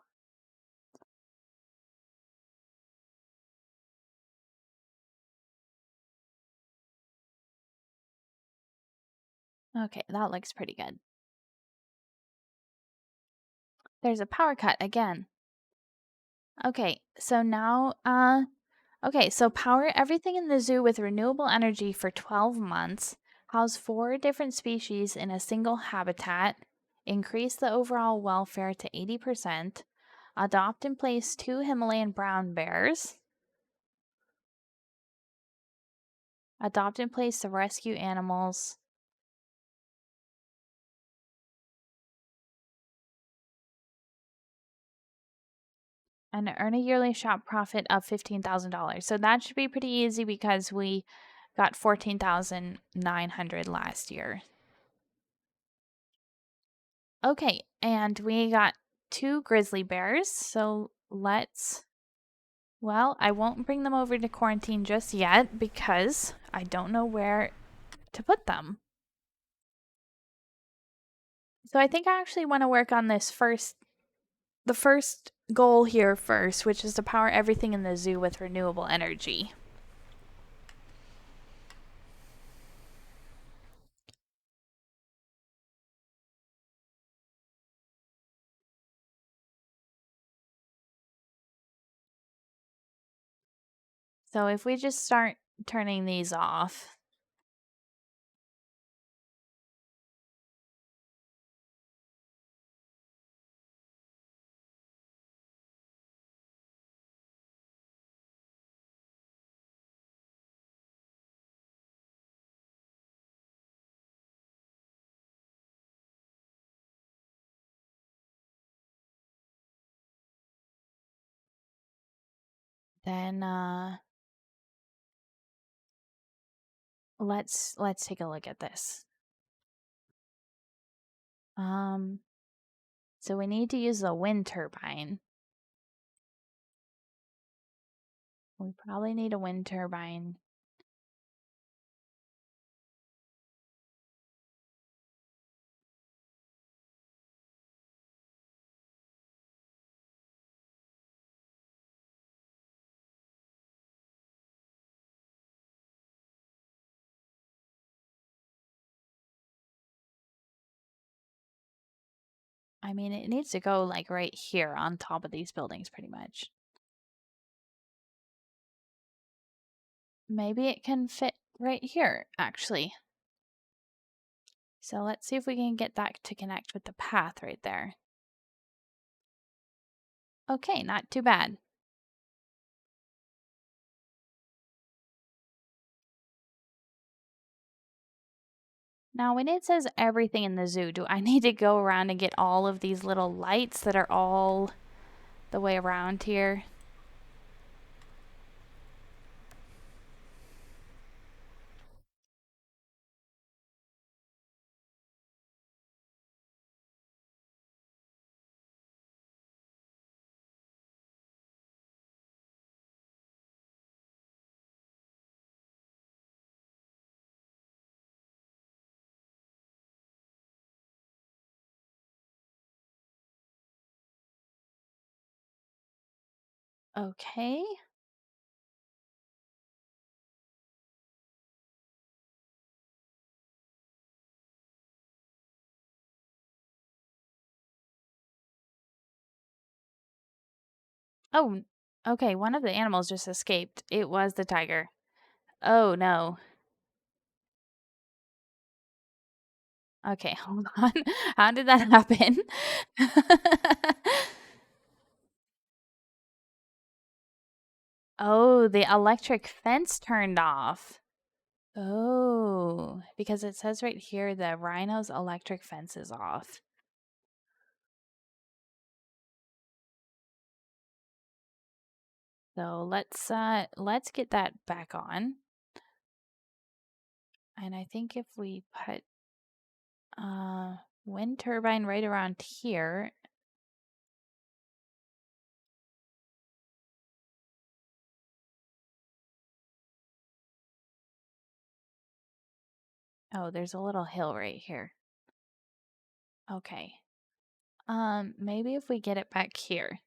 Speaker 1: Okay, that looks pretty good. There's a power cut again. Okay, so now, okay, so power everything in the zoo with renewable energy for 12 months, house 4 different species in a single habitat, increase the overall welfare to 80%, adopt and place 2 Himalayan brown bears, adopt and place the rescue animals, and earn a yearly shop profit of $15,000. So that should be pretty easy because we got 14,900 last year. Okay, and we got 2 grizzly bears. So let's Well, I won't bring them over to quarantine just yet because I don't know where to put them. So I think I actually want to work on the first goal here first, which is to power everything in the zoo with renewable energy. So if we just start turning these off, then let's take a look at this. Um so we need to use the wind turbine. We probably need a wind turbine. I mean, it needs to go like right here on top of these buildings pretty much. Maybe it can fit right here actually. So let's see if we can get that to connect with the path right there. Okay, not too bad. Now, when it says everything in the zoo, do I need to go around and get all of these little lights that are all the way around here? Okay. Oh, okay. One of the animals just escaped. It was the tiger. Oh, no. Okay, hold on. How did that happen? Oh, the electric fence turned off. Oh, because it says right here the rhino's electric fence is off. So let's get that back on. And I think if we put wind turbine right around here. Oh, there's a little hill right here. Okay. Maybe if we get it back here.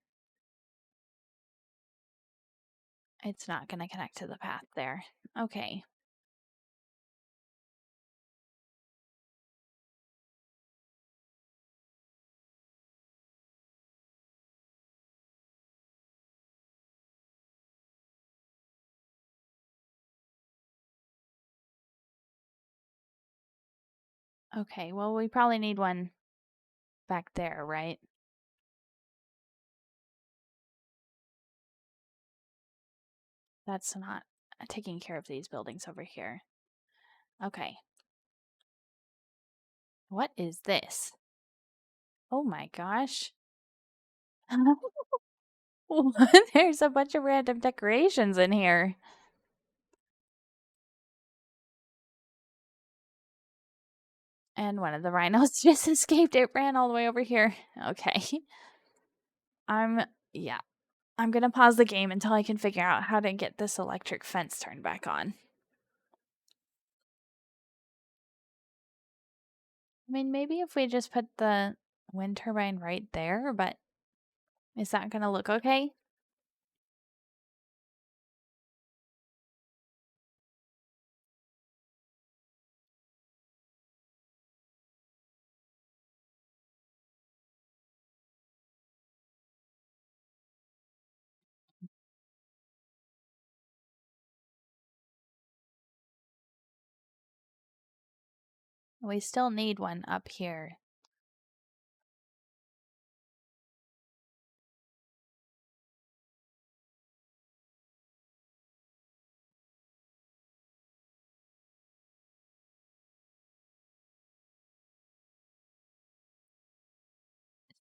Speaker 1: It's not going to connect to the path there. Okay. Okay, well, we probably need one back there, right? That's not taking care of these buildings over here. Okay. What is this? Oh my gosh. There's a bunch of random decorations in here. And one of the rhinos just escaped. It ran all the way over here. Okay. Yeah. I'm gonna pause the game until I can figure out how to get this electric fence turned back on. I mean, maybe if we just put the wind turbine right there, but is that gonna look okay? We still need one up here.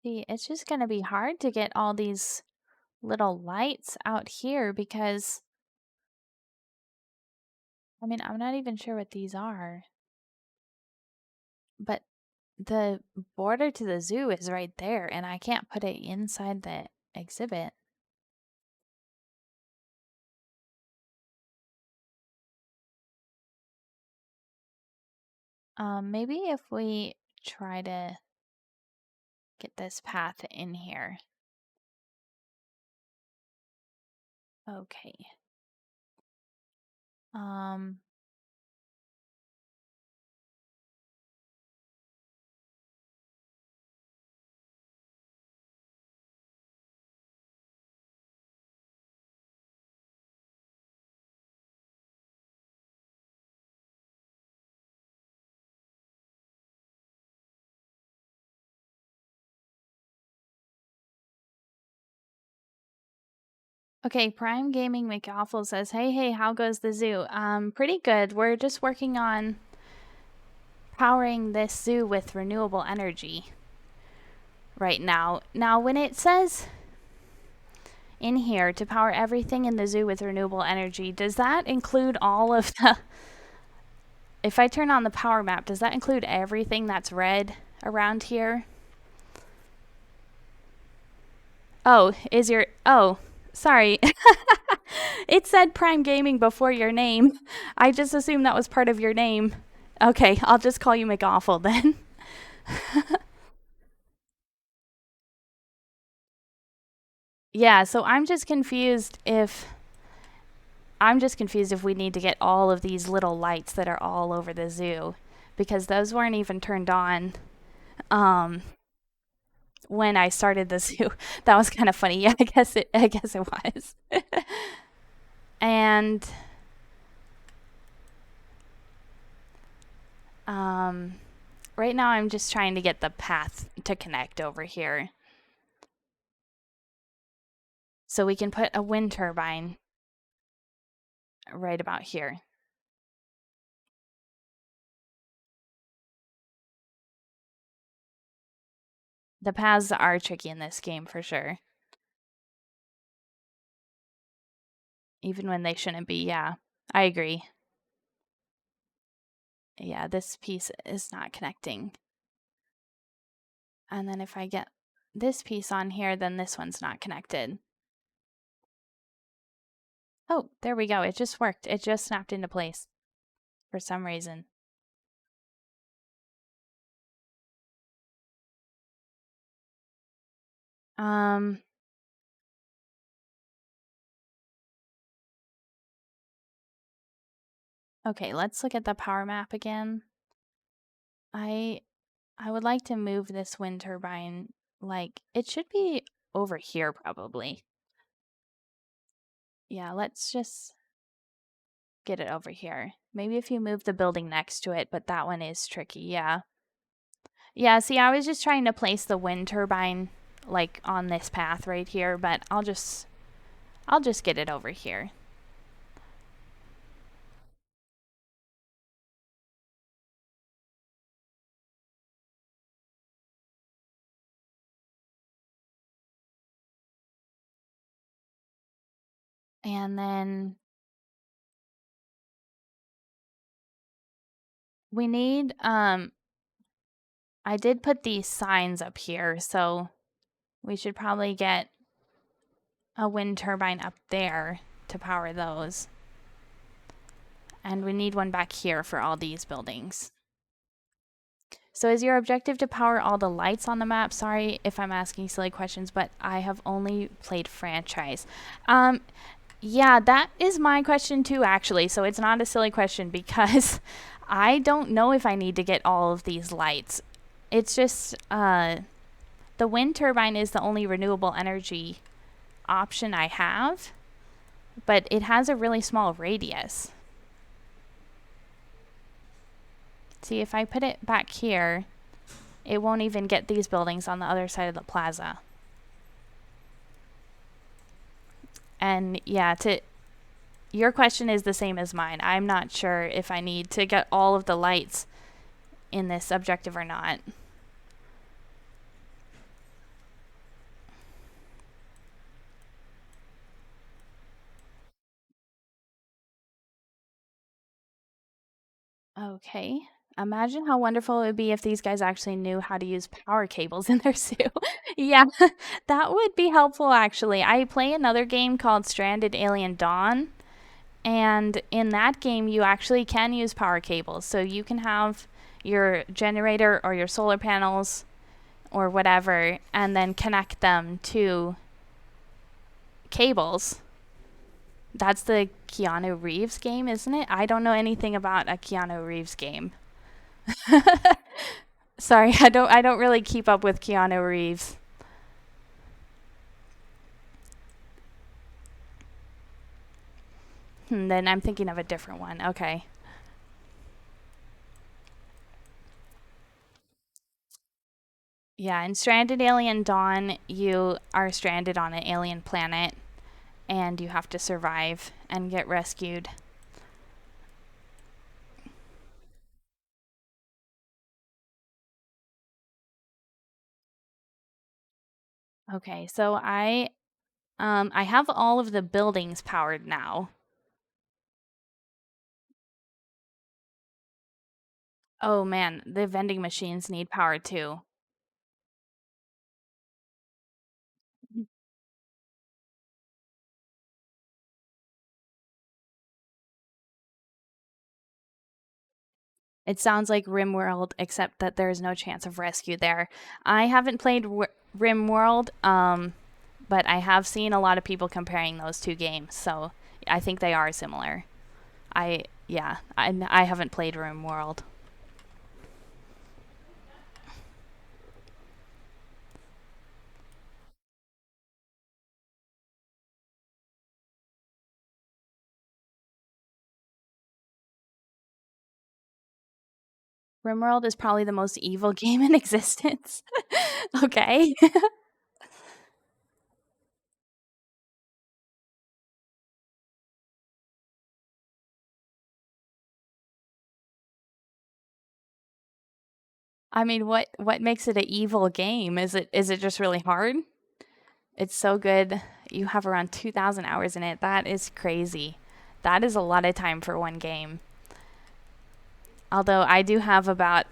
Speaker 1: See, it's just gonna be hard to get all these little lights out here because, I mean, I'm not even sure what these are. But the border to the zoo is right there, and I can't put it inside the exhibit. Maybe if we try to get this path in here. Okay. Um, okay, Prime Gaming McAwful says, hey, how goes the zoo? Pretty good. We're just working on powering this zoo with renewable energy right now. Now, when it says in here to power everything in the zoo with renewable energy, does that include all of the... If I turn on the power map, does that include everything that's red around here? Oh, sorry. It said Prime Gaming before your name. I just assumed that was part of your name. Okay, I'll just call you McAwful then. Yeah, so I'm just confused if we need to get all of these little lights that are all over the zoo, because those weren't even turned on when I started the zoo. That was kind of funny. Yeah, I guess it was. And right now I'm just trying to get the path to connect over here, so we can put a wind turbine right about here. The paths are tricky in this game for sure. Even when they shouldn't be, yeah. I agree. Yeah, this piece is not connecting. And then if I get this piece on here, then this one's not connected. Oh, there we go. It just worked. It just snapped into place for some reason. Okay, let's look at the power map again. I would like to move this wind turbine, like, it should be over here probably. Yeah, let's just get it over here. Maybe if you move the building next to it, but that one is tricky, yeah. Yeah, see, I was just trying to place the wind turbine, like, on this path right here, but I'll just get it over here. And then we need, I did put these signs up here, so we should probably get a wind turbine up there to power those. And we need one back here for all these buildings. So is your objective to power all the lights on the map? Sorry if I'm asking silly questions, but I have only played franchise. Yeah, that is my question too, actually. So it's not a silly question because I don't know if I need to get all of these lights. It's just the wind turbine is the only renewable energy option I have, but it has a really small radius. See, if I put it back here, it won't even get these buildings on the other side of the plaza. And yeah, your question is the same as mine. I'm not sure if I need to get all of the lights in this objective or not. Okay. Imagine how wonderful it would be if these guys actually knew how to use power cables in their suit. Yeah, that would be helpful actually. I play another game called Stranded Alien Dawn, and in that game you actually can use power cables. So you can have your generator or your solar panels or whatever and then connect them to cables. That's the Keanu Reeves game, isn't it? I don't know anything about a Keanu Reeves game. Sorry, I don't really keep up with Keanu Reeves. Then I'm thinking of a different one. Okay. Yeah, in Stranded Alien Dawn, you are stranded on an alien planet and you have to survive and get rescued. Okay, so I have all of the buildings powered now. Oh man, the vending machines need power too. It sounds like RimWorld, except that there is no chance of rescue there. I haven't played RimWorld, but I have seen a lot of people comparing those two games, so I think they are similar. I haven't played RimWorld. RimWorld is probably the most evil game in existence. Okay. I mean, what makes it an evil game? Is it just really hard? It's so good. You have around 2,000 hours in it. That is crazy. That is a lot of time for one game. Although I do have about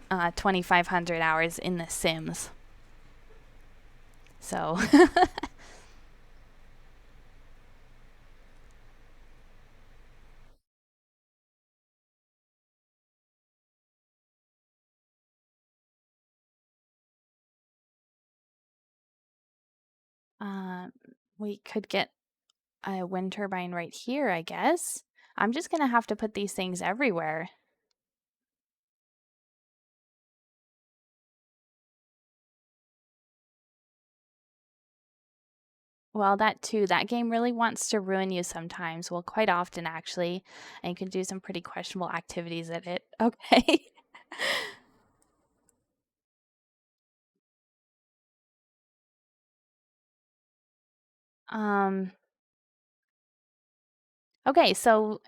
Speaker 1: 2,500 hours in The Sims. So, uh, we could get a wind turbine right here, I guess. I'm just going to have to put these things everywhere. Well, that too. That game really wants to ruin you sometimes. Well, quite often, actually. And you can do some pretty questionable activities at it. Okay. um, okay, so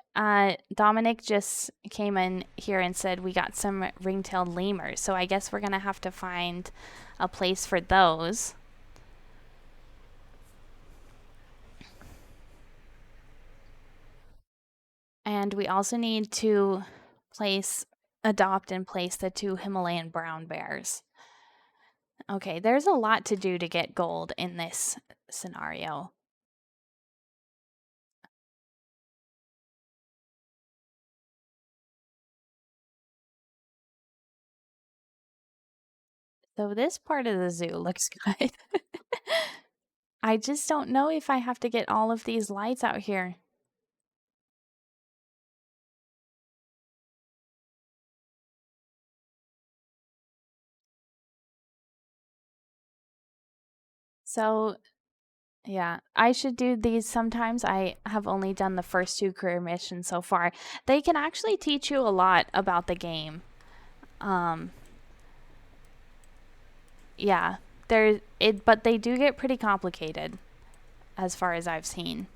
Speaker 1: Dominic just came in here and said we got some ring-tailed lemurs. So I guess we're going to have to find a place for those. And we also need to adopt and place the two Himalayan brown bears. Okay, there's a lot to do to get gold in this scenario. So this part of the zoo looks good. I just don't know if I have to get all of these lights out here. So, yeah, I should do these sometimes. I have only done the first two career missions so far. They can actually teach you a lot about the game. Um, yeah, but they do get pretty complicated as far as I've seen.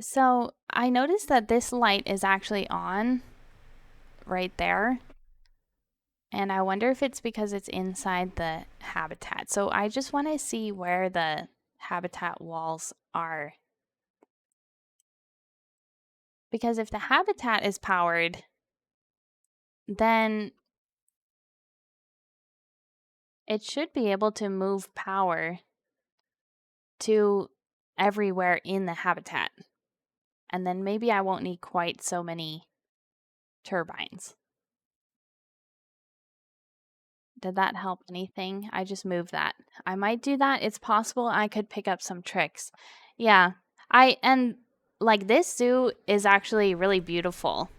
Speaker 1: So I noticed that this light is actually on right there. And I wonder if it's because it's inside the habitat. So I just want to see where the habitat walls are. Because if the habitat is powered, then it should be able to move power to everywhere in the habitat. And then maybe I won't need quite so many turbines. Did that help anything? I just moved that. I might do that. It's possible I could pick up some tricks. Yeah. And like this zoo is actually really beautiful.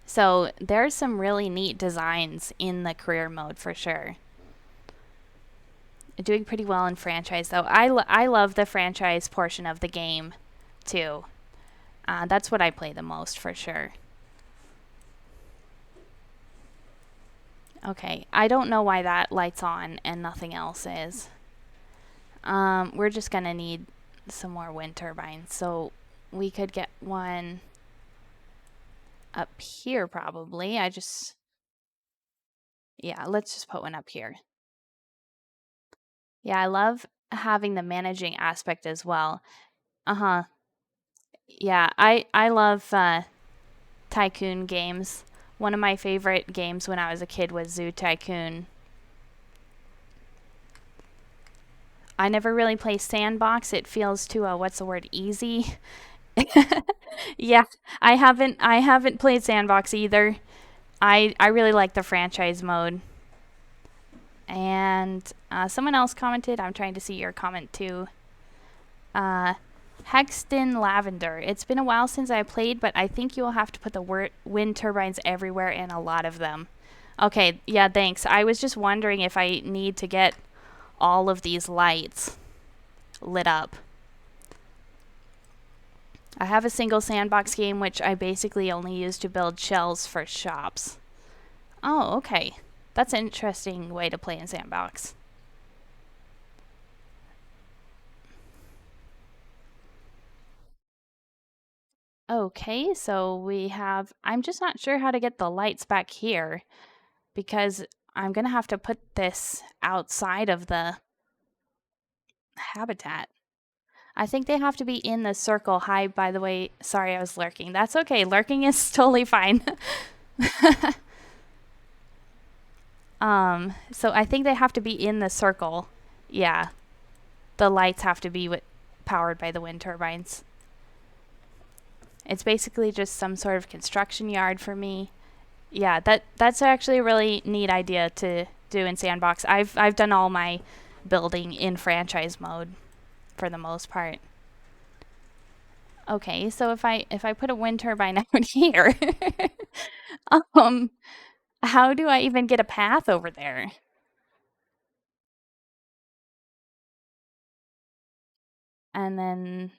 Speaker 1: So there's some really neat designs in the career mode for sure. Doing pretty well in franchise though. I love the franchise portion of the game too. That's what I play the most for sure. Okay, I don't know why that light's on and nothing else is. We're just gonna need some more wind turbines, so we could get one up here probably. Yeah, let's just put one up here. Yeah, I love having the managing aspect as well. Uh-huh. Yeah, I love Tycoon games. One of my favorite games when I was a kid was Zoo Tycoon. I never really play Sandbox. It feels too what's the word, easy. Yeah, I haven't played Sandbox either. I really like the franchise mode. And someone else commented. I'm trying to see your comment too. Hexton Lavender. It's been a while since I played, but I think you will have to put the wind turbines everywhere and a lot of them. Okay, yeah, thanks. I was just wondering if I need to get all of these lights lit up. I have a single sandbox game which I basically only use to build shells for shops. Oh, okay. That's an interesting way to play in sandbox. Okay, so we have. I'm just not sure how to get the lights back here because I'm going to have to put this outside of the habitat. I think they have to be in the circle. Hi, by the way. Sorry, I was lurking. That's okay. Lurking is totally fine. So I think they have to be in the circle. Yeah. The lights have to be powered by the wind turbines. It's basically just some sort of construction yard for me. Yeah, that's actually a really neat idea to do in Sandbox. I've done all my building in franchise mode for the most part. Okay, so if I put a wind turbine out here, um, how do I even get a path over there? And then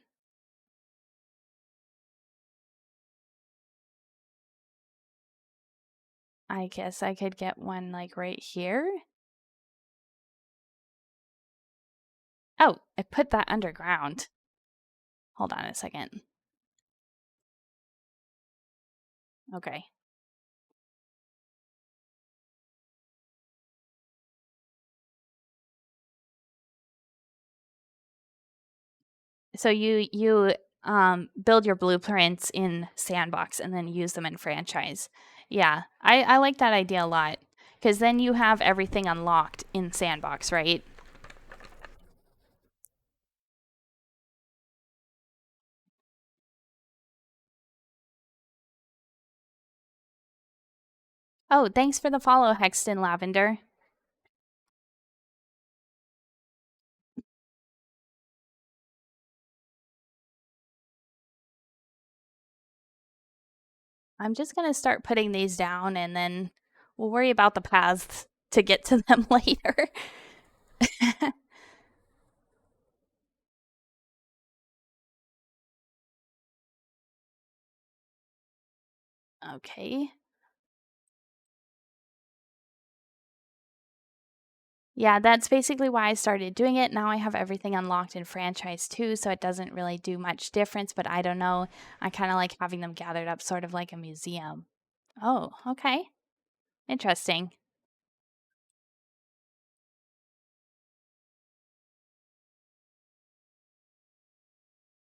Speaker 1: I guess I could get one like right here. Oh, I put that underground. Hold on a second. Okay. So you build your blueprints in Sandbox and then use them in franchise. Yeah, I like that idea a lot because then you have everything unlocked in Sandbox, right? Oh, thanks for the follow, Hexton Lavender. I'm just going to start putting these down and then we'll worry about the paths to get to them later. Okay. Yeah, that's basically why I started doing it. Now I have everything unlocked in franchise too, so it doesn't really do much difference, but I don't know. I kind of like having them gathered up sort of like a museum. Oh, okay. Interesting.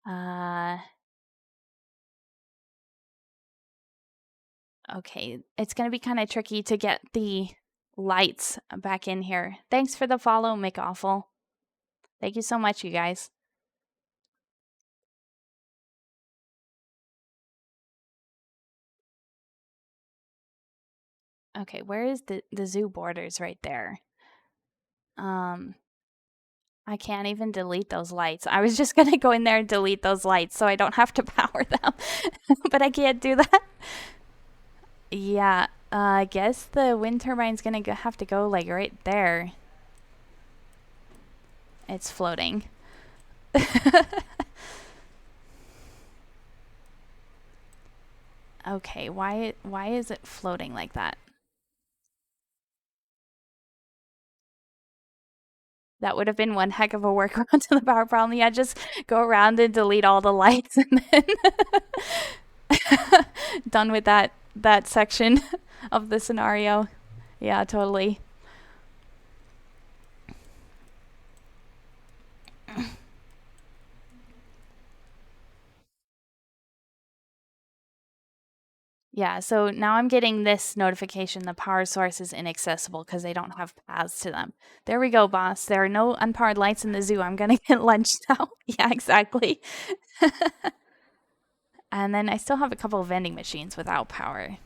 Speaker 1: Uh, okay. It's going to be kind of tricky to get the lights back in here. Thanks for the follow, McAwful. Thank you so much, you guys. Okay, where is the zoo borders right there? Um, I can't even delete those lights. I was just gonna go in there and delete those lights so I don't have to power them, but I can't do that. Yeah, I guess the wind turbine's gonna have to go like right there. It's floating. Okay, why is it floating like that? That would have been one heck of a workaround to the power problem. Yeah, just go around and delete all the lights and then done with that section of the scenario. Yeah, totally. Yeah, so now I'm getting this notification the power source is inaccessible because they don't have paths to them. There we go, boss. There are no unpowered lights in the zoo. I'm gonna get lunch now. Yeah, exactly. And then I still have a couple of vending machines without power.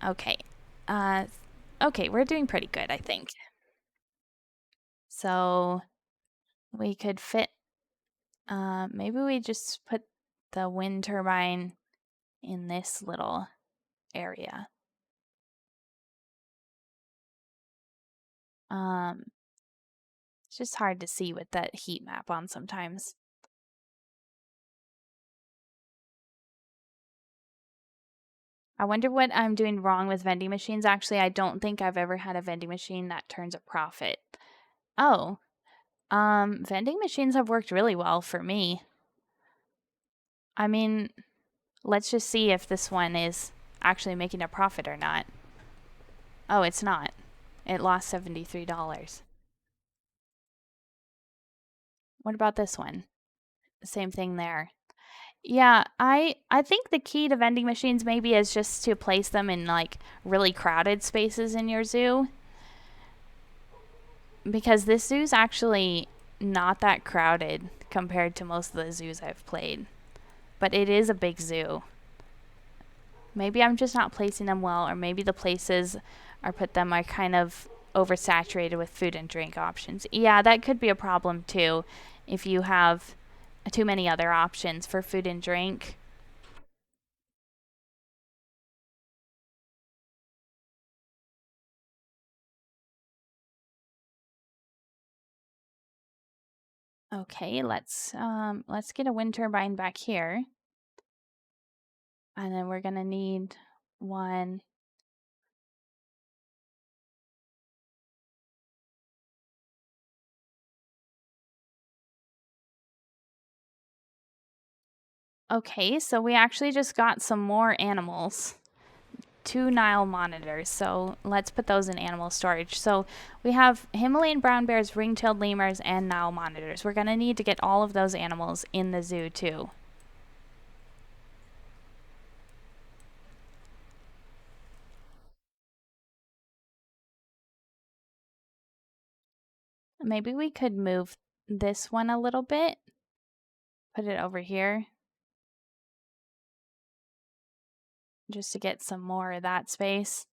Speaker 1: Okay. Uh okay, we're doing pretty good, I think. So we could fit maybe we just put the wind turbine in this little area. Um it's just hard to see with that heat map on sometimes. I wonder what I'm doing wrong with vending machines. Actually, I don't think I've ever had a vending machine that turns a profit. Oh, vending machines have worked really well for me. I mean, let's just see if this one is actually making a profit or not. Oh, it's not. It lost $73. What about this one? Same thing there. Yeah, I think the key to vending machines maybe is just to place them in like really crowded spaces in your zoo, because this zoo's actually not that crowded compared to most of the zoos I've played. But it is a big zoo. Maybe I'm just not placing them well, or maybe the places I put them are kind of oversaturated with food and drink options. Yeah, that could be a problem too if you have too many other options for food and drink. Okay, let's get a wind turbine back here. And then we're gonna need one. Okay, so we actually just got some more animals. 2 Nile monitors. So let's put those in animal storage. So we have Himalayan brown bears, ring-tailed lemurs, and Nile monitors. We're going to need to get all of those animals in the zoo too. Maybe we could move this one a little bit. Put it over here. just to get some more of that space.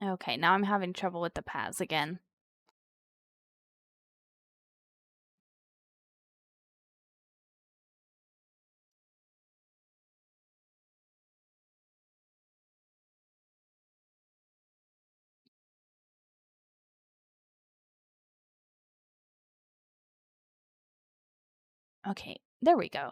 Speaker 1: Okay, now I'm having trouble with the paths again. Okay, there we go.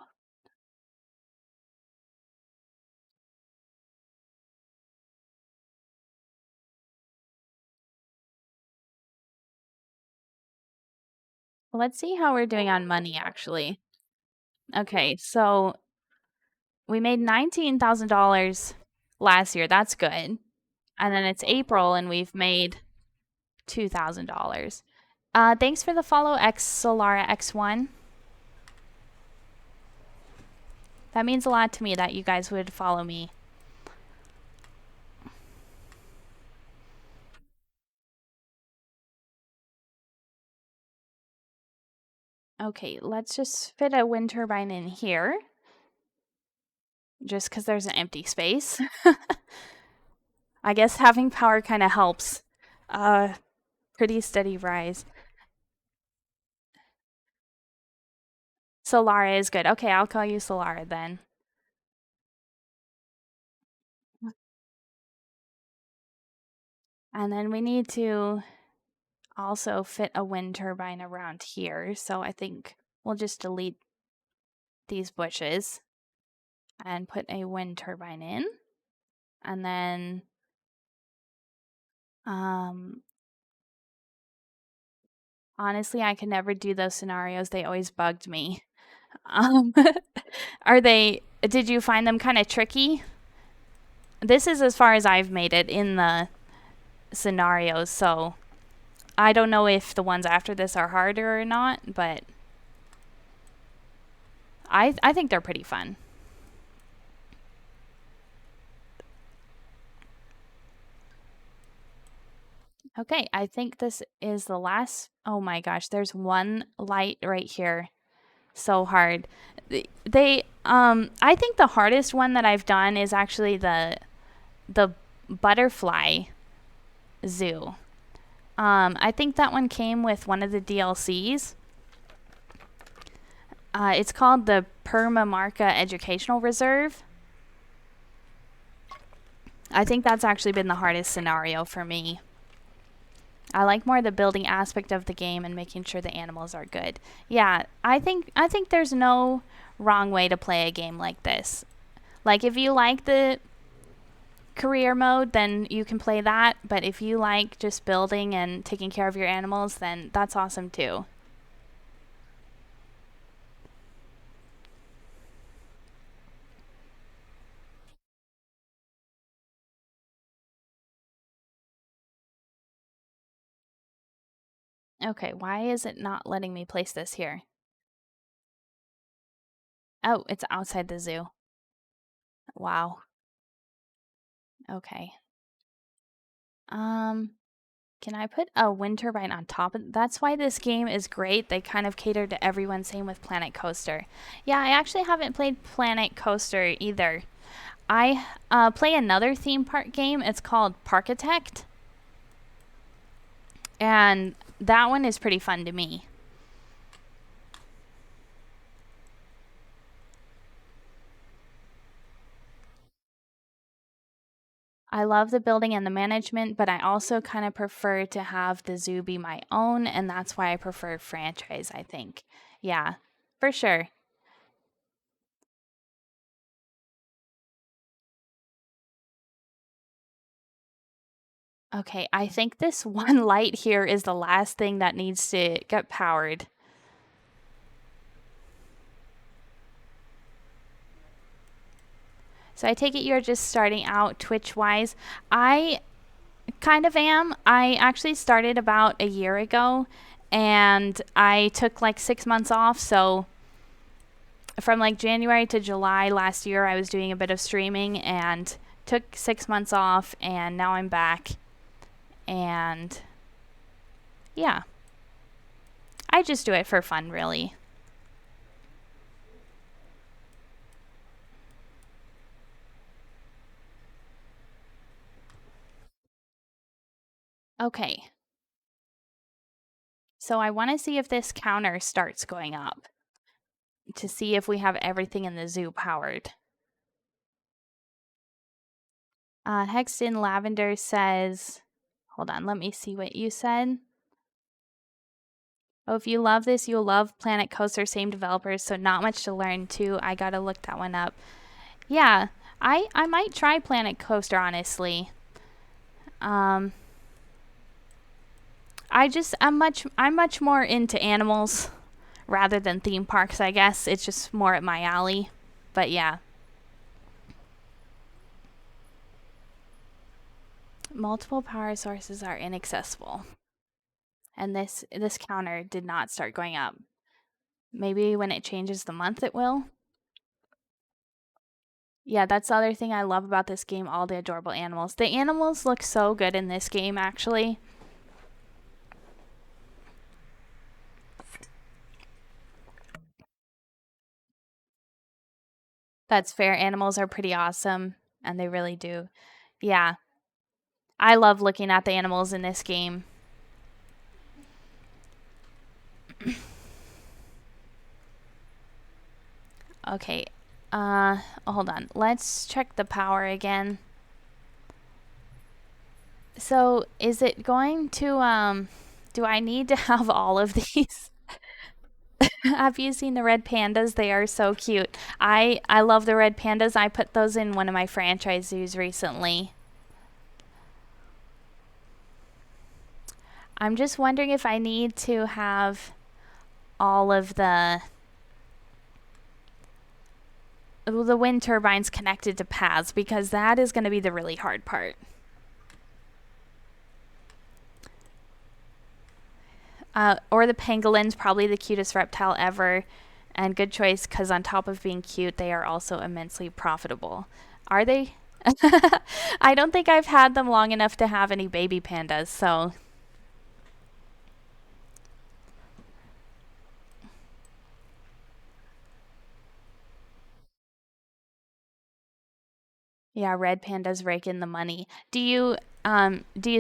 Speaker 1: Let's see how we're doing on money, actually. Okay, so we made $19,000 last year. That's good. And then it's April, and we've made $2,000. Thanks for the follow, X Solara X1. That means a lot to me that you guys would follow me. Okay, let's just fit a wind turbine in here. Just because there's an empty space. I guess having power kind of helps. Pretty steady rise. Solara is good. Okay, I'll call you Solara then. And then we need to also fit a wind turbine around here. So I think we'll just delete these bushes and put a wind turbine in. And then honestly, I can never do those scenarios. They always bugged me. Did you find them kind of tricky? This is as far as I've made it in the scenarios, so I don't know if the ones after this are harder or not, but I think they're pretty fun. Okay, I think this is the last. Oh my gosh, there's one light right here. So hard. I think the hardest one that I've done is actually the butterfly zoo. I think that one came with one of the DLCs. It's called the Purmamarca Educational Reserve. I think that's actually been the hardest scenario for me. I like more the building aspect of the game and making sure the animals are good. Yeah, I think there's no wrong way to play a game like this. Like if you like the career mode, then you can play that, but if you like just building and taking care of your animals, then that's awesome too. Okay, why is it not letting me place this here? Oh, it's outside the zoo. Wow. Okay. Can I put a wind turbine on top of? That's why this game is great. They kind of cater to everyone. Same with Planet Coaster. Yeah, I actually haven't played Planet Coaster either. I play another theme park game. It's called Parkitect. And that one is pretty fun to me. I love the building and the management, but I also kind of prefer to have the zoo be my own, and that's why I prefer franchise, I think. Yeah, for sure. Okay, I think this one light here is the last thing that needs to get powered. So I take it you're just starting out Twitch-wise. I kind of am. I actually started about a year ago, and I took like 6 months off, so from like January to July last year, I was doing a bit of streaming and took 6 months off, and now I'm back. And yeah, I just do it for fun, really. Okay. So I want to see if this counter starts going up to see if we have everything in the zoo powered. Hexton Lavender says, hold on, let me see what you said. Oh, if you love this, you'll love Planet Coaster, same developers, so not much to learn too. I gotta look that one up. Yeah, I might try Planet Coaster, honestly. I'm much more into animals rather than theme parks, I guess. It's just more at my alley. But yeah. Multiple power sources are inaccessible. And this counter did not start going up. Maybe when it changes the month it will. Yeah, that's the other thing I love about this game, all the adorable animals. The animals look so good in this game, actually. That's fair. Animals are pretty awesome, and they really do. Yeah. I love looking at the animals in this game. Okay. Hold on. Let's check the power again. So, is it going to, do I need to have all of these? Have you seen the red pandas? They are so cute. I love the red pandas. I put those in one of my franchise zoos recently. I'm just wondering if I need to have all of the wind turbines connected to paths, because that is going to be the really hard part. Or the pangolins, probably the cutest reptile ever, and good choice because on top of being cute, they are also immensely profitable. Are they? I don't think I've had them long enough to have any baby pandas, so. Yeah, red pandas rake in the money. Do you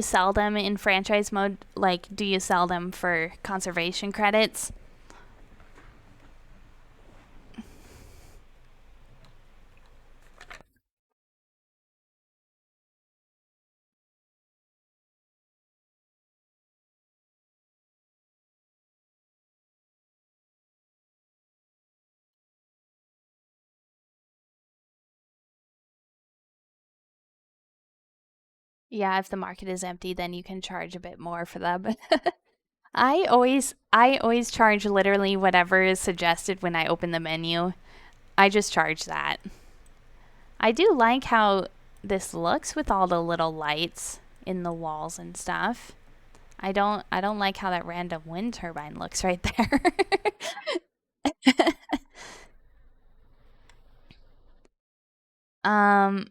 Speaker 1: sell them in franchise mode? Like, do you sell them for conservation credits? Yeah, if the market is empty, then you can charge a bit more for them. I always charge literally whatever is suggested when I open the menu. I just charge that. I do like how this looks with all the little lights in the walls and stuff. I don't like how that random wind turbine looks right there. um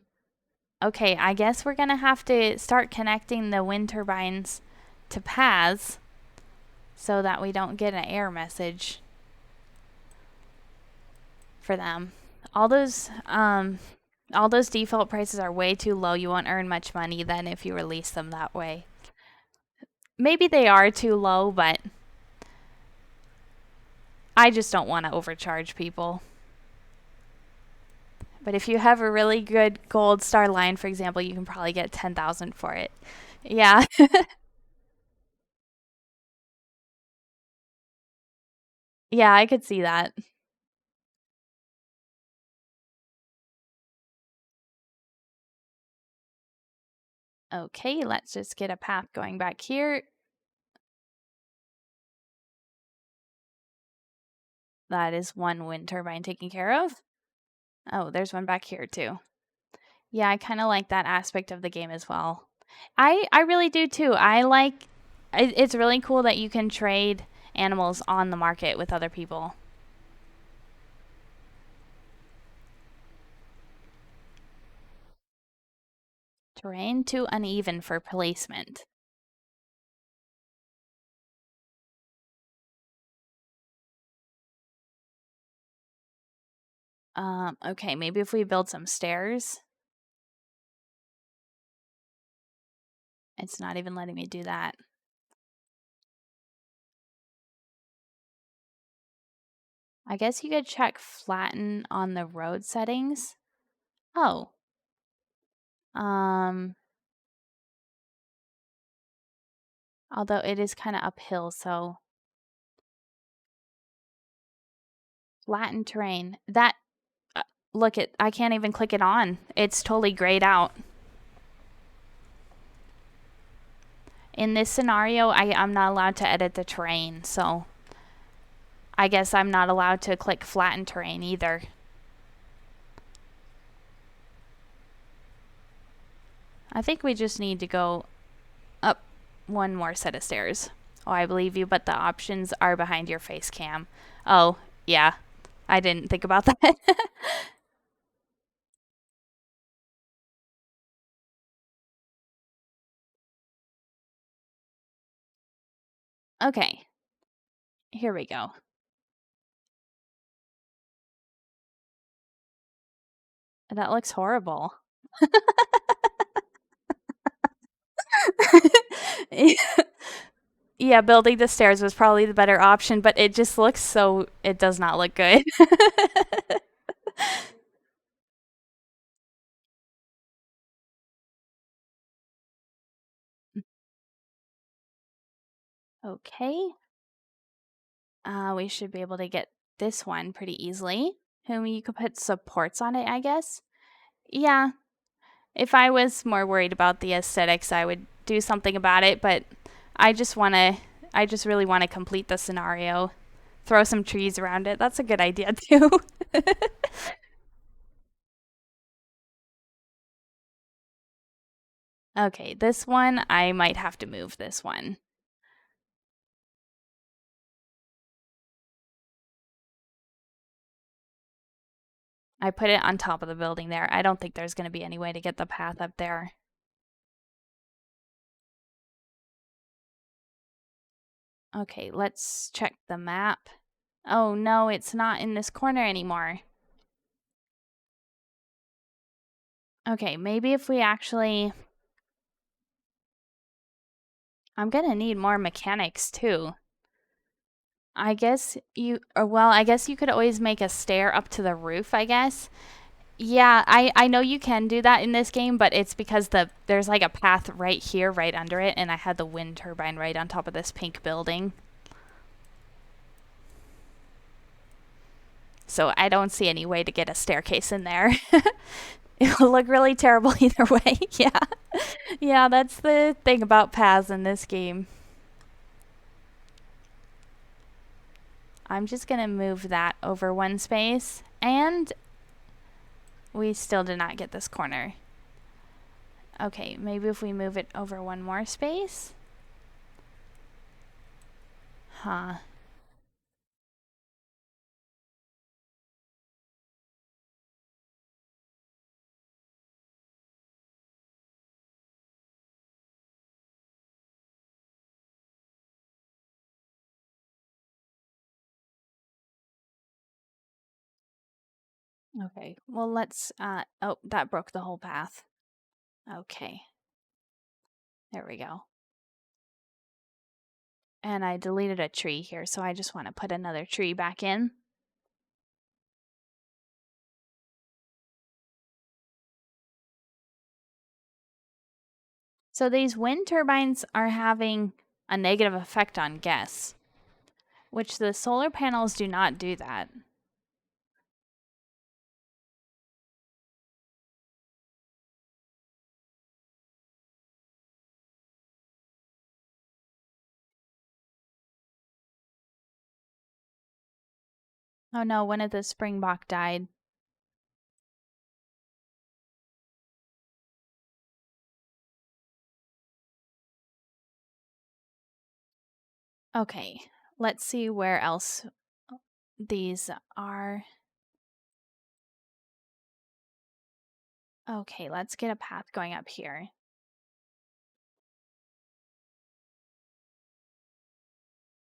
Speaker 1: okay, I guess we're going to have to start connecting the wind turbines to paths so that we don't get an error message for them. All those default prices are way too low. You won't earn much money then if you release them that way. Maybe they are too low, but I just don't want to overcharge people. But if you have a really good gold star line, for example, you can probably get 10,000 for it. Yeah. Yeah, I could see that. Okay, let's just get a path going back here. That is one wind turbine taken care of. Oh, there's one back here too. Yeah, I kind of like that aspect of the game as well. I really do too. It's really cool that you can trade animals on the market with other people. Terrain too uneven for placement. Okay, maybe if we build some stairs. It's not even letting me do that. I guess you could check flatten on the road settings. Oh. Although it is kind of uphill, so flatten terrain. That look it, I can't even click it on. It's totally grayed out. In this scenario, I'm not allowed to edit the terrain, so I guess I'm not allowed to click flatten terrain either. I think we just need to go up one more set of stairs. Oh, I believe you, but the options are behind your face cam. Oh, yeah. I didn't think about that. Okay. Here we go. That looks horrible. Yeah, building the stairs was probably the better option, but it just looks so, it does not look good. Okay. We should be able to get this one pretty easily. Whom you could put supports on it, I guess. Yeah. If I was more worried about the aesthetics, I would do something about it, but I just want to, I just really want to complete the scenario. Throw some trees around it. That's a good idea, too. Okay, this one, I might have to move this one. I put it on top of the building there. I don't think there's going to be any way to get the path up there. Okay, let's check the map. Oh no, it's not in this corner anymore. Okay, maybe if we actually... I'm gonna need more mechanics too. I guess you... well, I guess you could always make a stair up to the roof, I guess. Yeah, I know you can do that in this game, but it's because there's like a path right here, right under it, and I had the wind turbine right on top of this pink building. So I don't see any way to get a staircase in there. It'll look really terrible either way. Yeah. Yeah, that's the thing about paths in this game. I'm just going to move that over one space. And we still did not get this corner. Okay, maybe if we move it over one more space. Huh. Okay, well let's, oh, that broke the whole path. Okay. There we go. And I deleted a tree here, so I just want to put another tree back in. So these wind turbines are having a negative effect on guests, which the solar panels do not do that. Oh no, one of the springbok died. Okay, let's see where else these are. Okay, let's get a path going up here.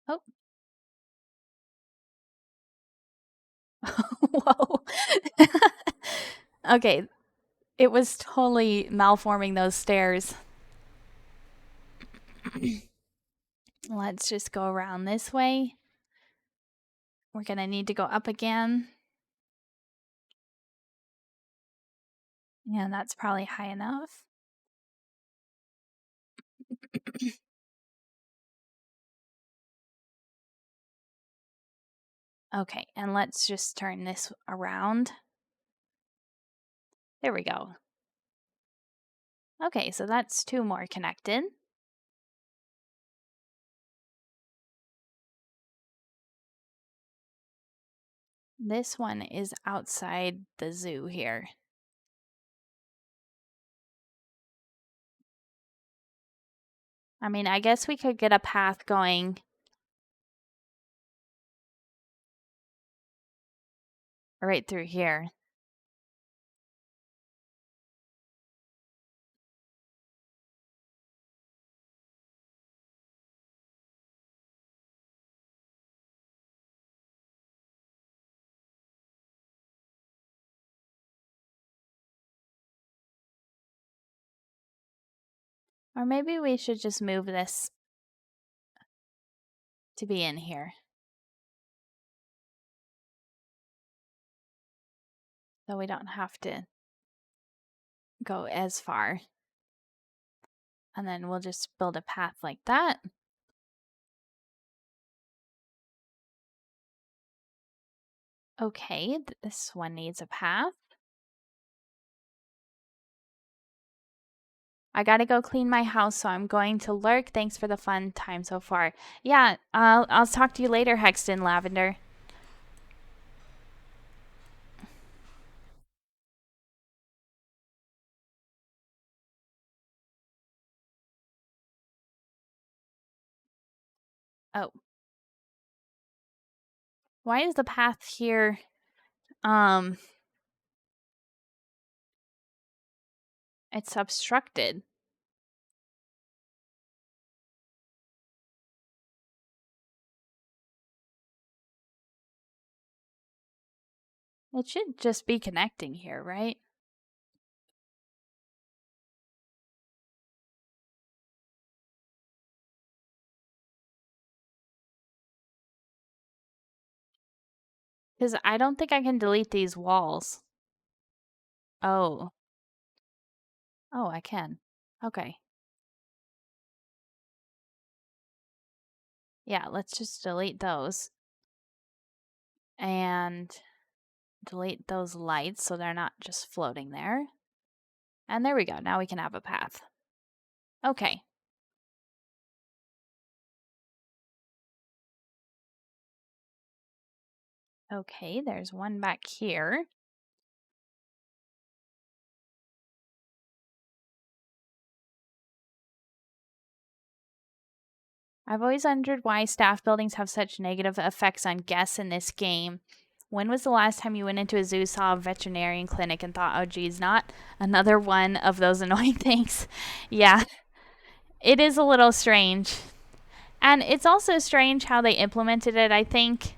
Speaker 1: Oh. Whoa. Okay, it was totally malforming those stairs. Let's just go around this way. We're gonna need to go up again. Yeah, that's probably high enough. Okay, and let's just turn this around. There we go. Okay, so that's two more connected. This one is outside the zoo here. I mean, I guess we could get a path going right through here. Or maybe we should just move this to be in here. So we don't have to go as far. And then we'll just build a path like that. Okay, this one needs a path. I gotta go clean my house, so I'm going to lurk. Thanks for the fun time so far. Yeah, I'll talk to you later, Hexton Lavender. Oh. Why is the path here, it's obstructed? It should just be connecting here, right? Because I don't think I can delete these walls. Oh. Oh, I can. Okay. Yeah, let's just delete those. And delete those lights so they're not just floating there. And there we go. Now we can have a path. Okay. Okay, there's one back here. I've always wondered why staff buildings have such negative effects on guests in this game. When was the last time you went into a zoo, saw a veterinarian clinic, and thought, oh, geez, not another one of those annoying things? Yeah, it is a little strange. And it's also strange how they implemented it, I think,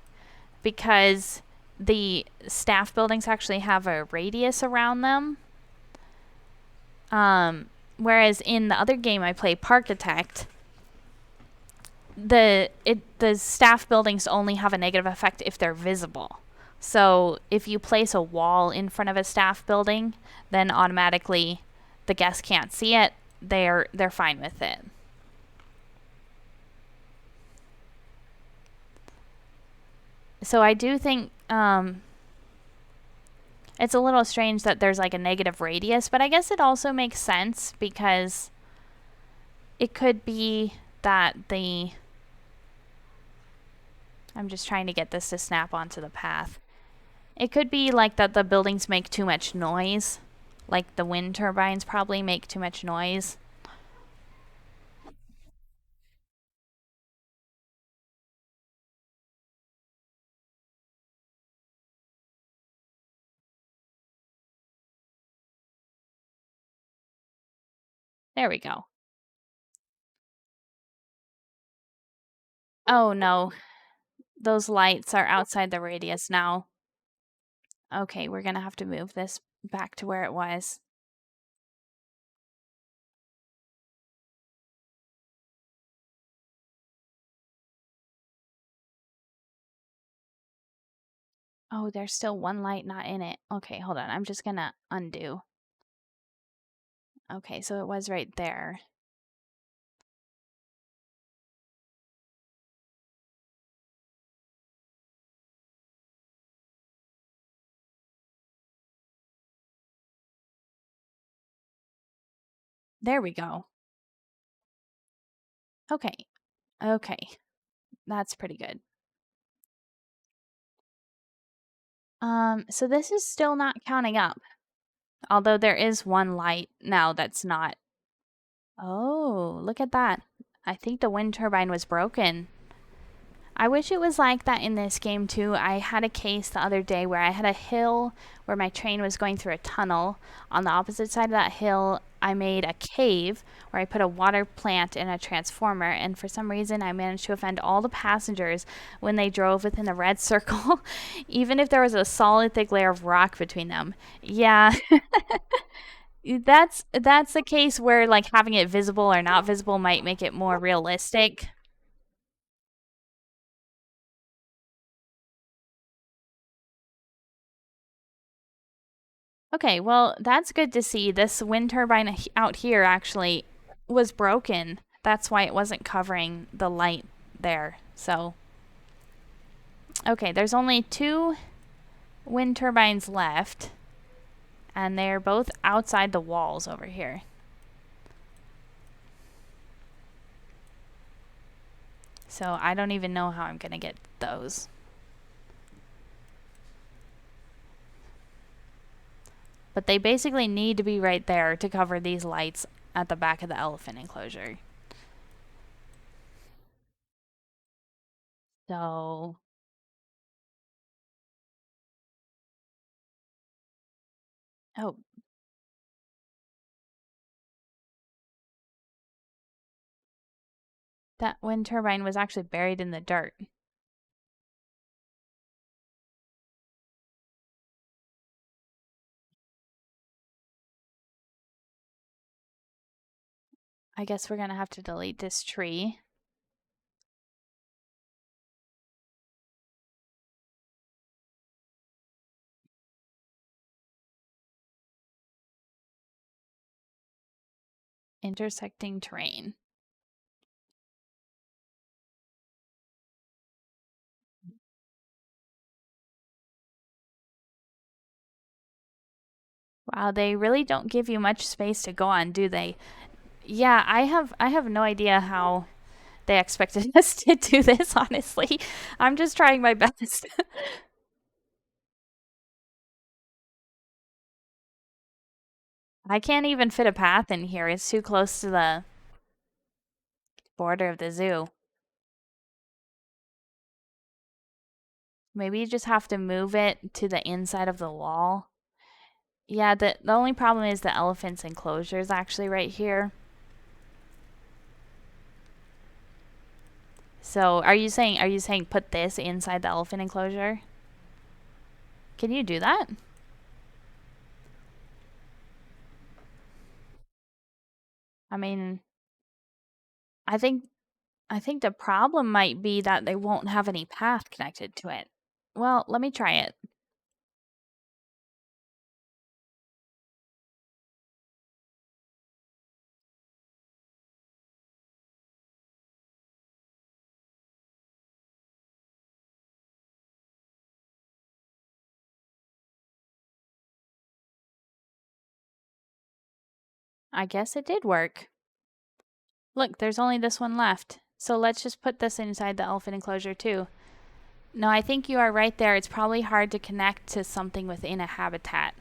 Speaker 1: because the staff buildings actually have a radius around them. Whereas in the other game I play, Parkitect, the staff buildings only have a negative effect if they're visible. So if you place a wall in front of a staff building, then automatically the guests can't see it. They're fine with it. So I do think it's a little strange that there's like a negative radius, but I guess it also makes sense because it could be that I'm just trying to get this to snap onto the path. It could be like that the buildings make too much noise. Like the wind turbines probably make too much noise. There we go. Oh no, those lights are outside the radius now. Okay, we're gonna have to move this back to where it was. Oh, there's still one light not in it. Okay, hold on. I'm just gonna undo. Okay, so it was right there. There we go. Okay. Okay. That's pretty good. So this is still not counting up. Although there is one light now that's not. Oh, look at that. I think the wind turbine was broken. I wish it was like that in this game too. I had a case the other day where I had a hill where my train was going through a tunnel. On the opposite side of that hill, I made a cave where I put a water plant and a transformer, and for some reason I managed to offend all the passengers when they drove within the red circle, even if there was a solid thick layer of rock between them. Yeah. That's a case where like having it visible or not visible might make it more realistic. Okay, well, that's good to see. This wind turbine out here actually was broken. That's why it wasn't covering the light there. So, okay, there's only 2 wind turbines left, and they're both outside the walls over here. So, I don't even know how I'm going to get those. But they basically need to be right there to cover these lights at the back of the elephant enclosure. So, oh, that wind turbine was actually buried in the dirt. I guess we're going to have to delete this tree. Intersecting terrain. Wow, they really don't give you much space to go on, do they? Yeah, I have no idea how they expected us to do this, honestly. I'm just trying my best. I can't even fit a path in here. It's too close to the border of the zoo. Maybe you just have to move it to the inside of the wall. Yeah, the only problem is the elephant's enclosure is actually right here. So, are you saying put this inside the elephant enclosure? Can you do that? I mean, I think I think the problem might be that they won't have any path connected to it. Well, let me try it. I guess it did work. Look, there's only this one left. So let's just put this inside the elephant enclosure too. No, I think you are right there. It's probably hard to connect to something within a habitat.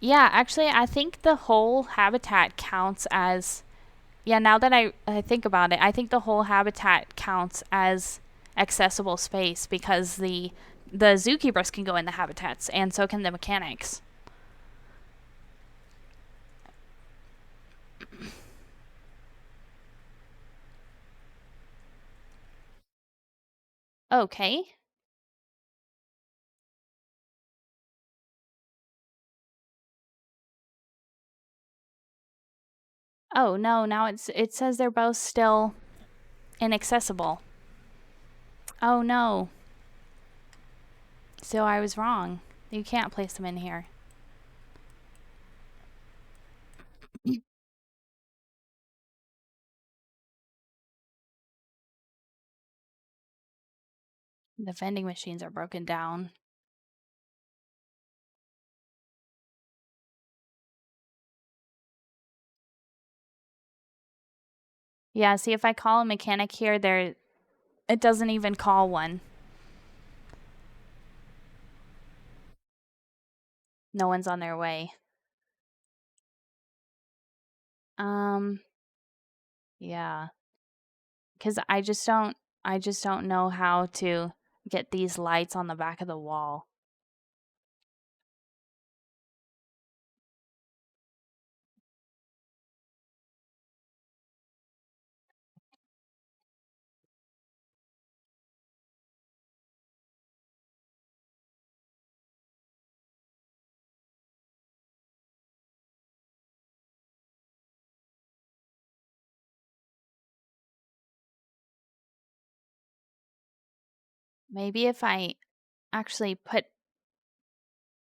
Speaker 1: Yeah, actually, I think the whole habitat counts as. Yeah, now that I think about it, I think the whole habitat counts as accessible space because the zookeepers can go in the habitats and so can the mechanics. Okay. Oh, no, now it says they're both still inaccessible. Oh, no. So I was wrong. You can't place them in here. The vending machines are broken down. Yeah, see, if I call a mechanic here, it doesn't even call one. No one's on their way. Um, yeah. Because I just don't know how to get these lights on the back of the wall. Maybe if I actually put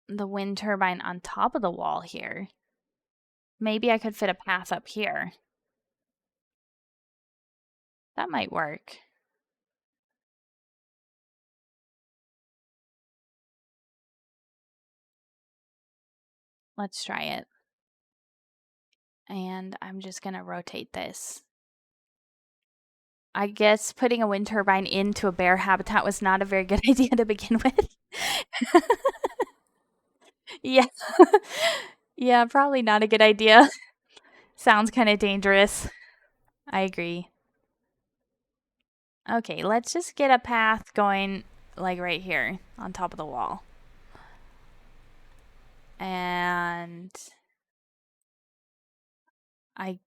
Speaker 1: the wind turbine on top of the wall here, maybe I could fit a path up here. That might work. Let's try it. And I'm just going to rotate this. I guess putting a wind turbine into a bear habitat was not a very good idea to begin with. Yeah. Yeah, probably not a good idea. Sounds kind of dangerous. I agree. Okay, let's just get a path going like right here on top of the wall. And I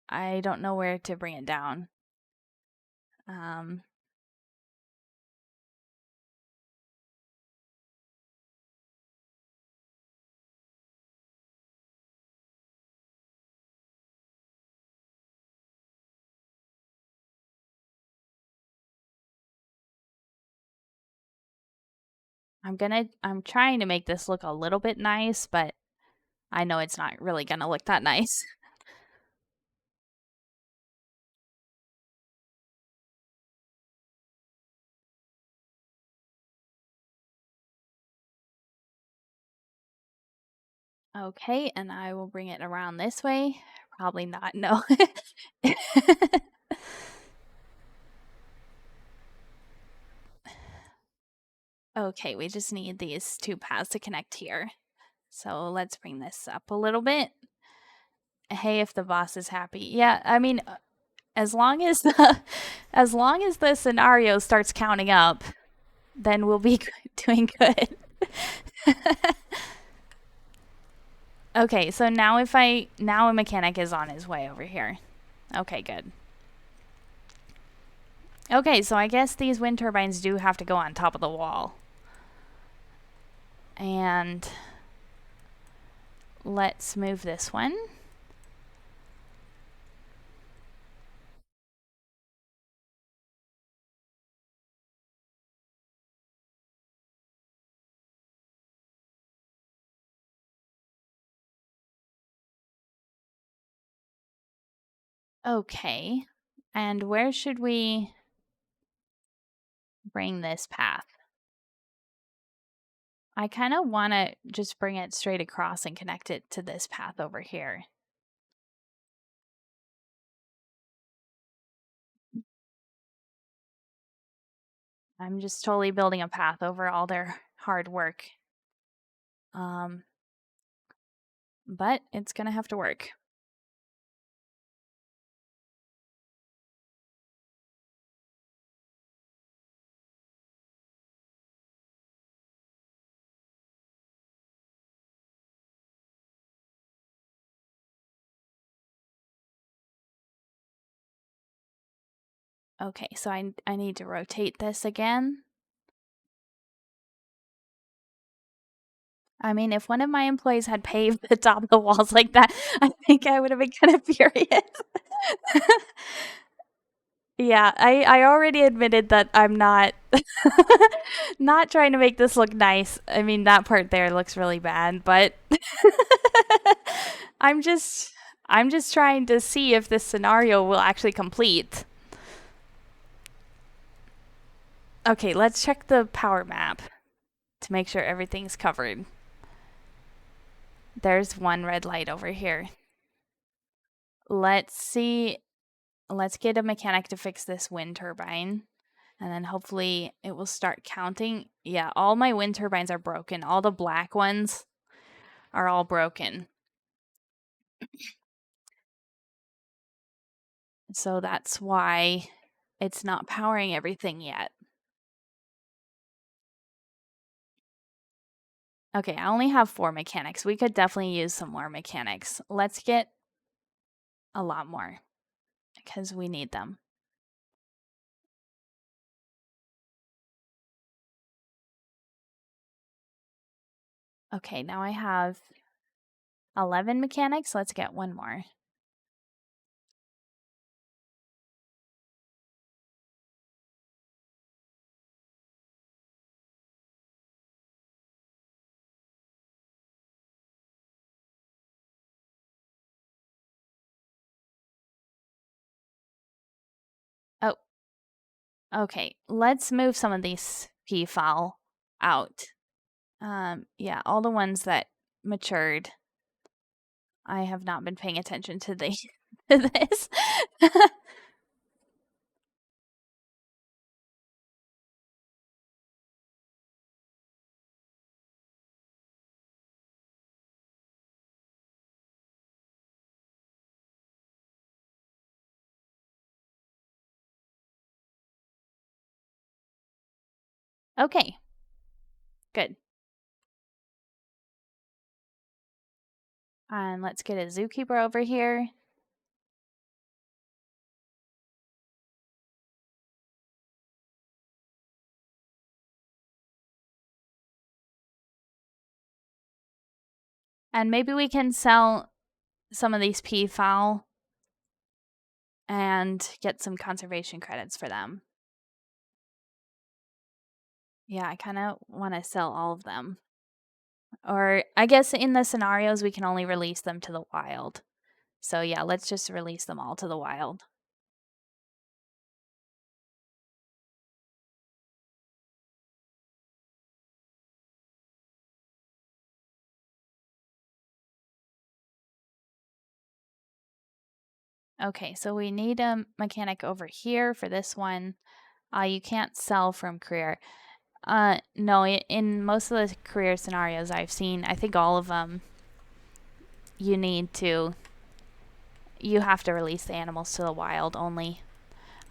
Speaker 1: I don't know where to bring it down. Um I'm trying to make this look a little bit nice, but I know it's not really gonna look that nice. Okay, and I will bring it around this way. Probably not, no. Okay, we just need these two paths to connect here. So let's bring this up a little bit. Hey, if the boss is happy. Yeah, I mean, as long as as long as the scenario starts counting up, then we'll be doing good. Okay, so now a mechanic is on his way over here. Okay, good. Okay, so I guess these wind turbines do have to go on top of the wall. And let's move this one. Okay. And where should we bring this path? I kind of want to just bring it straight across and connect it to this path over here. I'm just totally building a path over all their hard work. But it's going to have to work. Okay, so I need to rotate this again. I mean, if one of my employees had paved the top of the walls like that, I think I would have been kind of furious. Yeah, I already admitted that I'm not not trying to make this look nice. I mean, that part there looks really bad, but I'm just I'm just trying to see if this scenario will actually complete. Okay, let's check the power map to make sure everything's covered. There's one red light over here. Let's see. Let's get a mechanic to fix this wind turbine. And then hopefully it will start counting. Yeah, all my wind turbines are broken. All the black ones are all broken. So that's why it's not powering everything yet. Okay, I only have 4 mechanics. We could definitely use some more mechanics. Let's get a lot more because we need them. Okay, now I have 11 mechanics. Let's get one more. Oh, okay. Let's move some of these peafowl out. Yeah, all the ones that matured. I have not been paying attention to the to this. Okay, good. And let's get a zookeeper over here. And maybe we can sell some of these peafowl and get some conservation credits for them. Yeah, I kind of want to sell all of them. Or I guess in the scenarios, we can only release them to the wild. So yeah, let's just release them all to the wild. Okay, so we need a mechanic over here for this one. You can't sell from career. No, in most of the career scenarios I've seen, I think all of them, you need to, you have to release the animals to the wild only.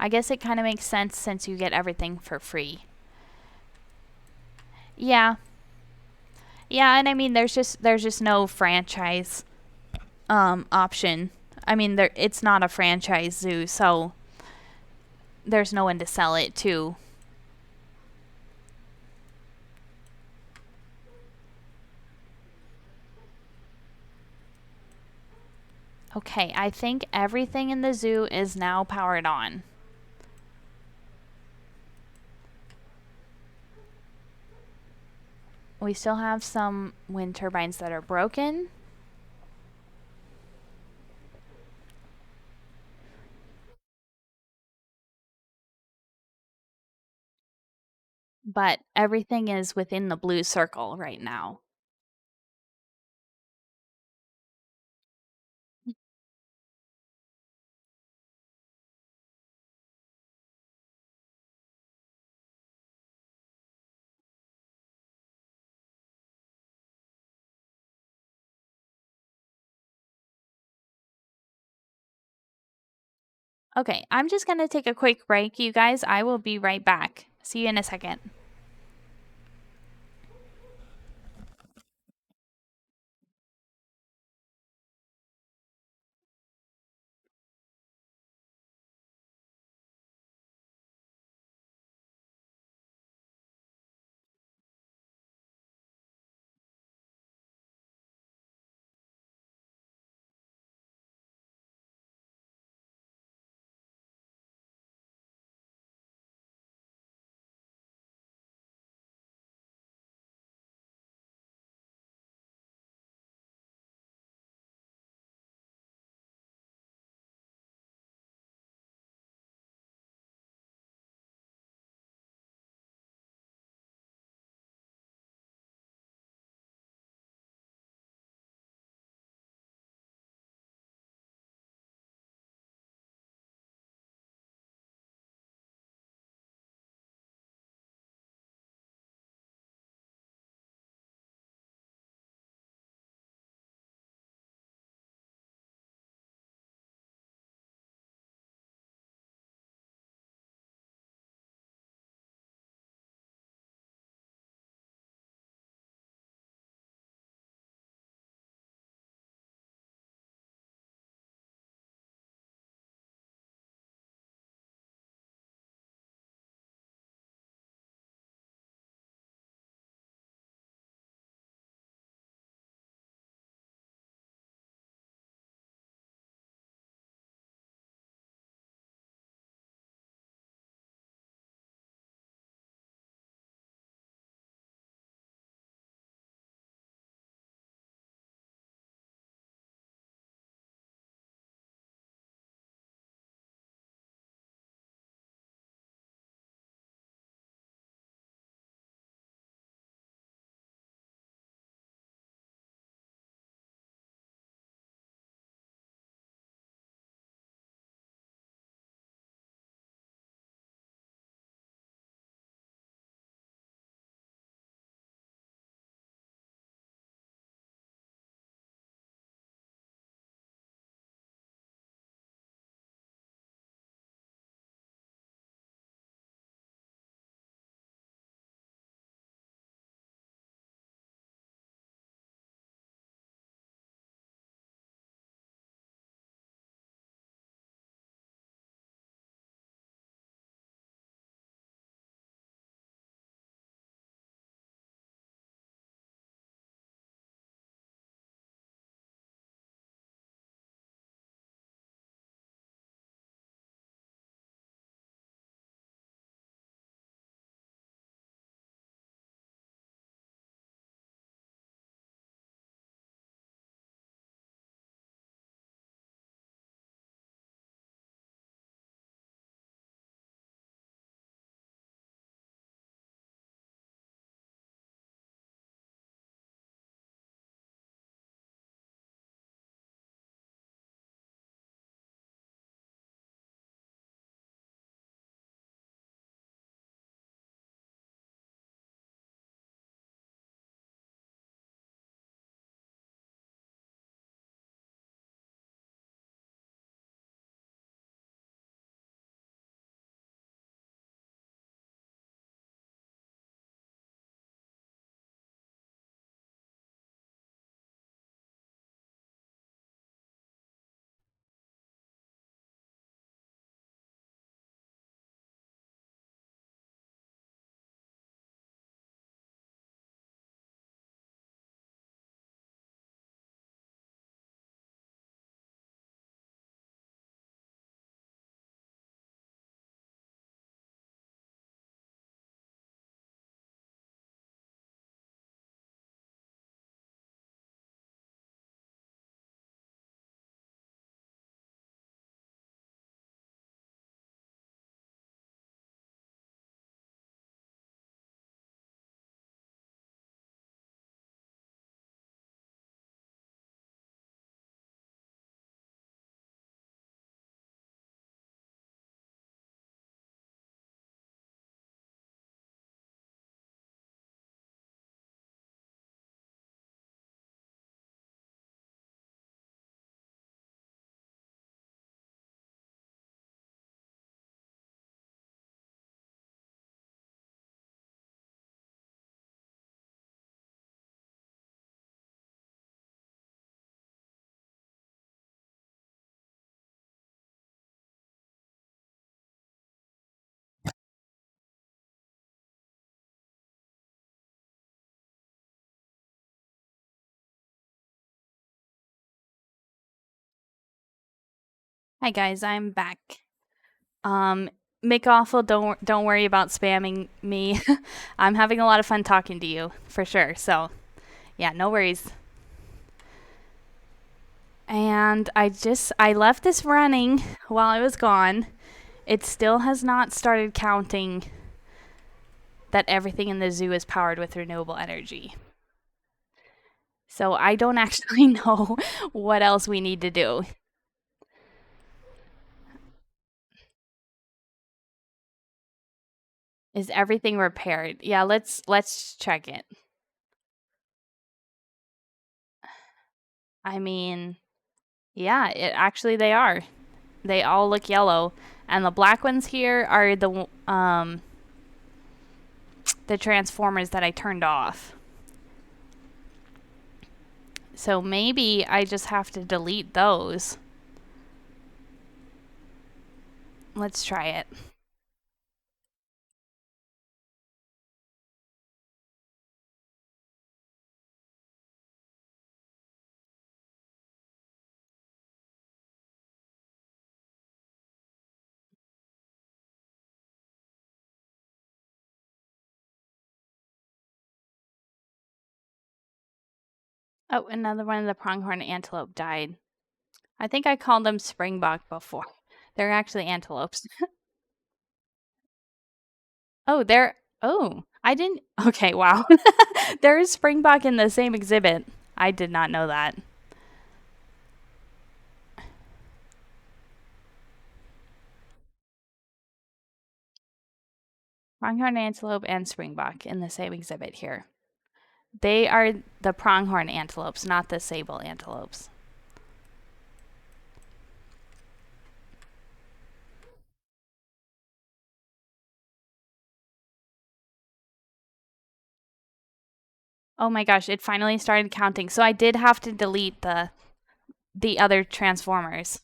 Speaker 1: I guess it kind of makes sense since you get everything for free. Yeah. Yeah, and I mean there's just no franchise option. I mean it's not a franchise zoo, so there's no one to sell it to. Okay, I think everything in the zoo is now powered on. We still have some wind turbines that are broken. But everything is within the blue circle right now. Okay, I'm just going to take a quick break, you guys. I will be right back. See you in a second. Hi guys, I'm back. Mick Awful, don't worry about spamming me. I'm having a lot of fun talking to you for sure. So yeah, no worries. And I left this running while I was gone. It still has not started counting that everything in the zoo is powered with renewable energy. So I don't actually know what else we need to do. Is everything repaired? Yeah, let's check it. I mean, yeah, it actually they are. They all look yellow, and the black ones here are the transformers that I turned off. So maybe I just have to delete those. Let's try it. Oh, another one of the pronghorn antelope died. I think I called them springbok before. They're actually antelopes. Oh, they're. Oh, I didn't. Okay, wow. There is springbok in the same exhibit. I did not know that. Pronghorn antelope and springbok in the same exhibit here. They are the pronghorn antelopes, not the sable antelopes. Oh my gosh, it finally started counting. So I did have to delete the other transformers.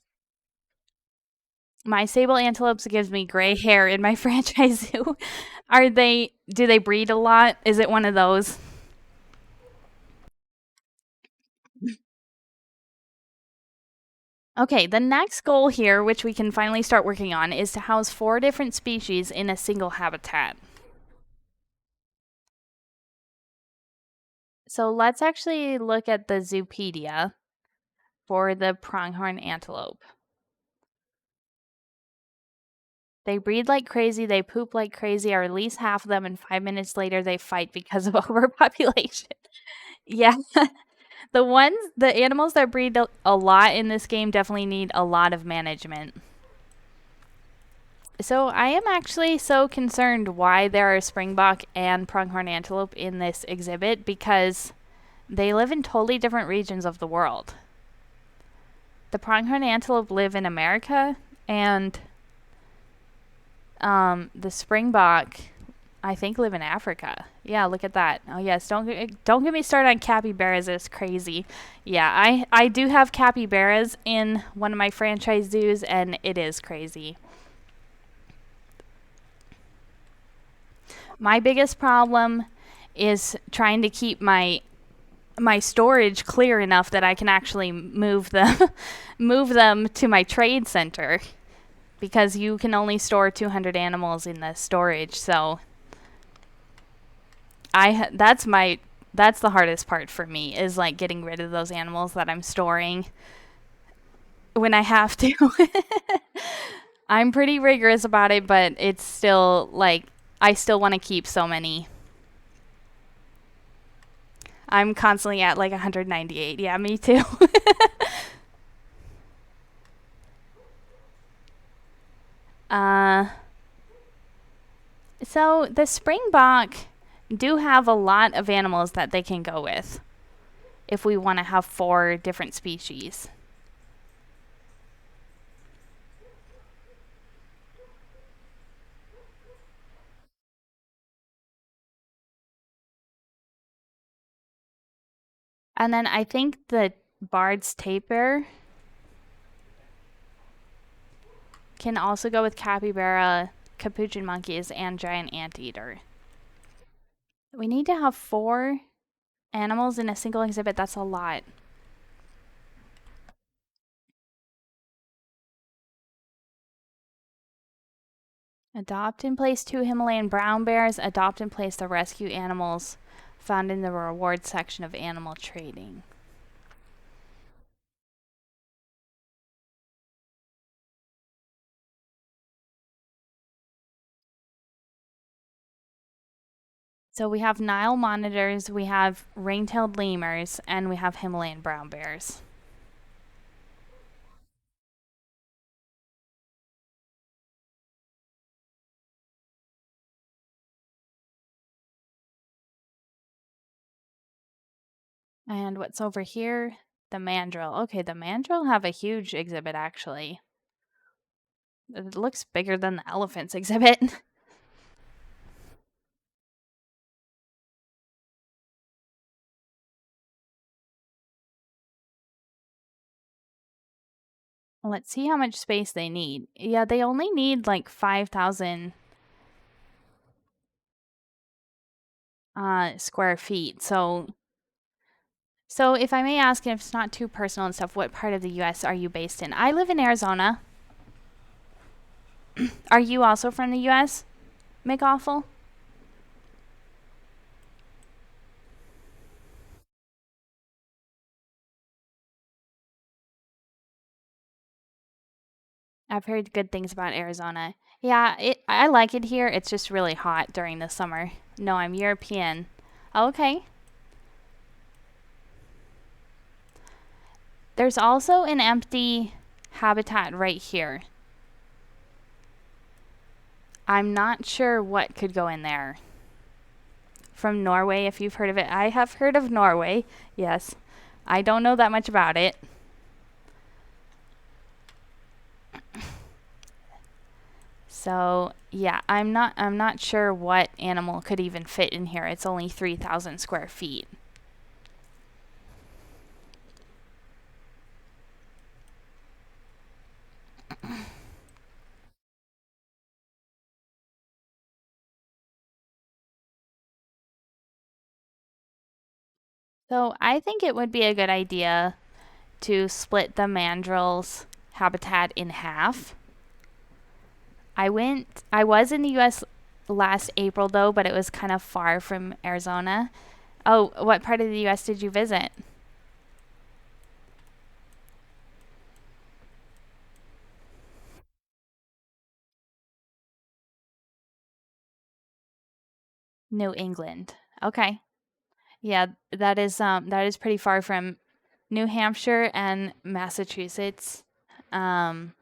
Speaker 1: My sable antelopes gives me gray hair in my franchise zoo. Do they breed a lot? Is it one of those? Okay, the next goal here, which we can finally start working on, is to house 4 different species in a single habitat. So let's actually look at the Zoopedia for the pronghorn antelope. They breed like crazy, they poop like crazy, or release half of them, and 5 minutes later they fight because of overpopulation. Yeah. The animals that breed a lot in this game definitely need a lot of management. So I am actually so concerned why there are springbok and pronghorn antelope in this exhibit because they live in totally different regions of the world. The pronghorn antelope live in America, and the springbok, I think, live in Africa. Yeah, look at that. Oh yes, don't get me started on capybaras. It's crazy. Yeah, I do have capybaras in one of my franchise zoos, and it is crazy. My biggest problem is trying to keep my storage clear enough that I can actually move them move them to my trade center because you can only store 200 animals in the storage. So that's the hardest part for me is like getting rid of those animals that I'm storing when I have to. I'm pretty rigorous about it, but it's still like I still want to keep so many. I'm constantly at like 198. Yeah, me too. uh so the springbok do have a lot of animals that they can go with if we want to have 4 different species. And then I think the Bard's tapir can also go with capybara, capuchin monkeys, and giant anteater. We need to have 4 animals in a single exhibit. That's a lot. Adopt and place 2 Himalayan brown bears. Adopt and place the rescue animals found in the rewards section of animal trading. So we have Nile monitors, we have ring-tailed lemurs, and we have Himalayan brown bears. And what's over here? The mandrill. Okay, the mandrill have a huge exhibit, actually. It looks bigger than the elephants exhibit. Let's see how much space they need. Yeah, they only need like 5,000 square feet. So if I may ask, and if it's not too personal and stuff, what part of the U.S. are you based in? I live in Arizona. Are you also from the U.S., McAwful? I've heard good things about Arizona. Yeah, I like it here. It's just really hot during the summer. No, I'm European. Okay. There's also an empty habitat right here. I'm not sure what could go in there. From Norway, if you've heard of it. I have heard of Norway, yes. I don't know that much about it. So, yeah, I'm not sure what animal could even fit in here. It's only 3,000 square feet. So, I think it would be a good idea to split the mandrill's habitat in half. I was in the US last April though, but it was kind of far from Arizona. Oh, what part of the US did you visit? New England. Okay. Yeah, that is pretty far from New Hampshire and Massachusetts. Um,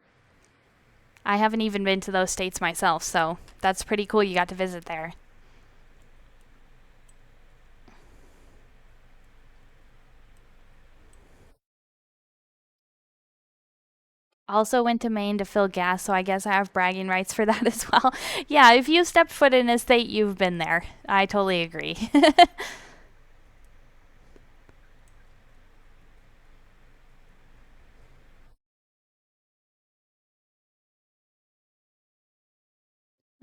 Speaker 1: I haven't even been to those states myself, so that's pretty cool you got to visit there. Also went to Maine to fill gas, so I guess I have bragging rights for that as well. Yeah, if you stepped foot in a state, you've been there. I totally agree.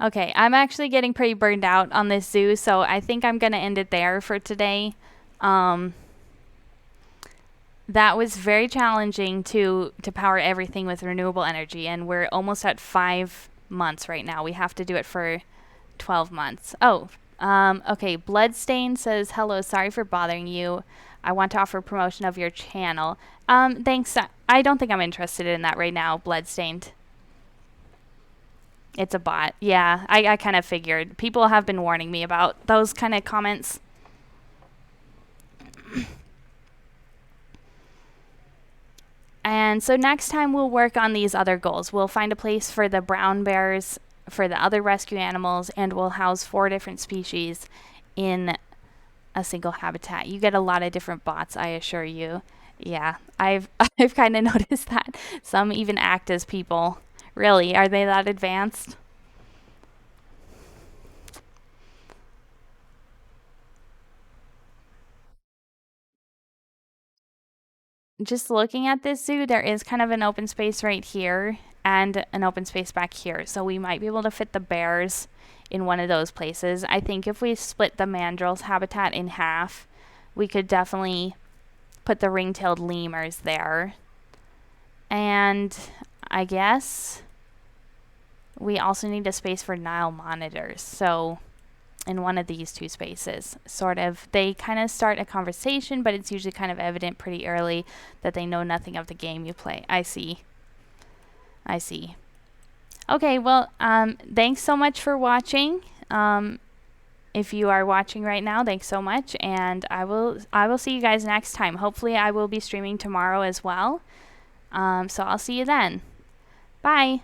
Speaker 1: Okay, I'm actually getting pretty burned out on this zoo, so I think I'm going to end it there for today. Um, that was very challenging to power everything with renewable energy, and we're almost at 5 months right now. We have to do it for 12 months. Oh, okay. Bloodstain says, hello, sorry for bothering you. I want to offer promotion of your channel. Thanks. I don't think I'm interested in that right now, Bloodstained. It's a bot. Yeah, I kind of figured. People have been warning me about those kind of comments. And so next time we'll work on these other goals. We'll find a place for the brown bears, for the other rescue animals, and we'll house 4 different species in a single habitat. You get a lot of different bots, I assure you. Yeah, I've kind of noticed that. Some even act as people. Really, are they that advanced? Just looking at this zoo, there is kind of an open space right here and an open space back here. So we might be able to fit the bears in one of those places. I think if we split the mandrill's habitat in half, we could definitely put the ring-tailed lemurs there. And I guess we also need a space for Nile monitors. So in one of these two spaces, sort of, they kind of start a conversation, but it's usually kind of evident pretty early that they know nothing of the game you play. I see. Okay, well, thanks so much for watching. If you are watching right now, thanks so much, and I will see you guys next time. Hopefully I will be streaming tomorrow as well. So I'll see you then. Bye.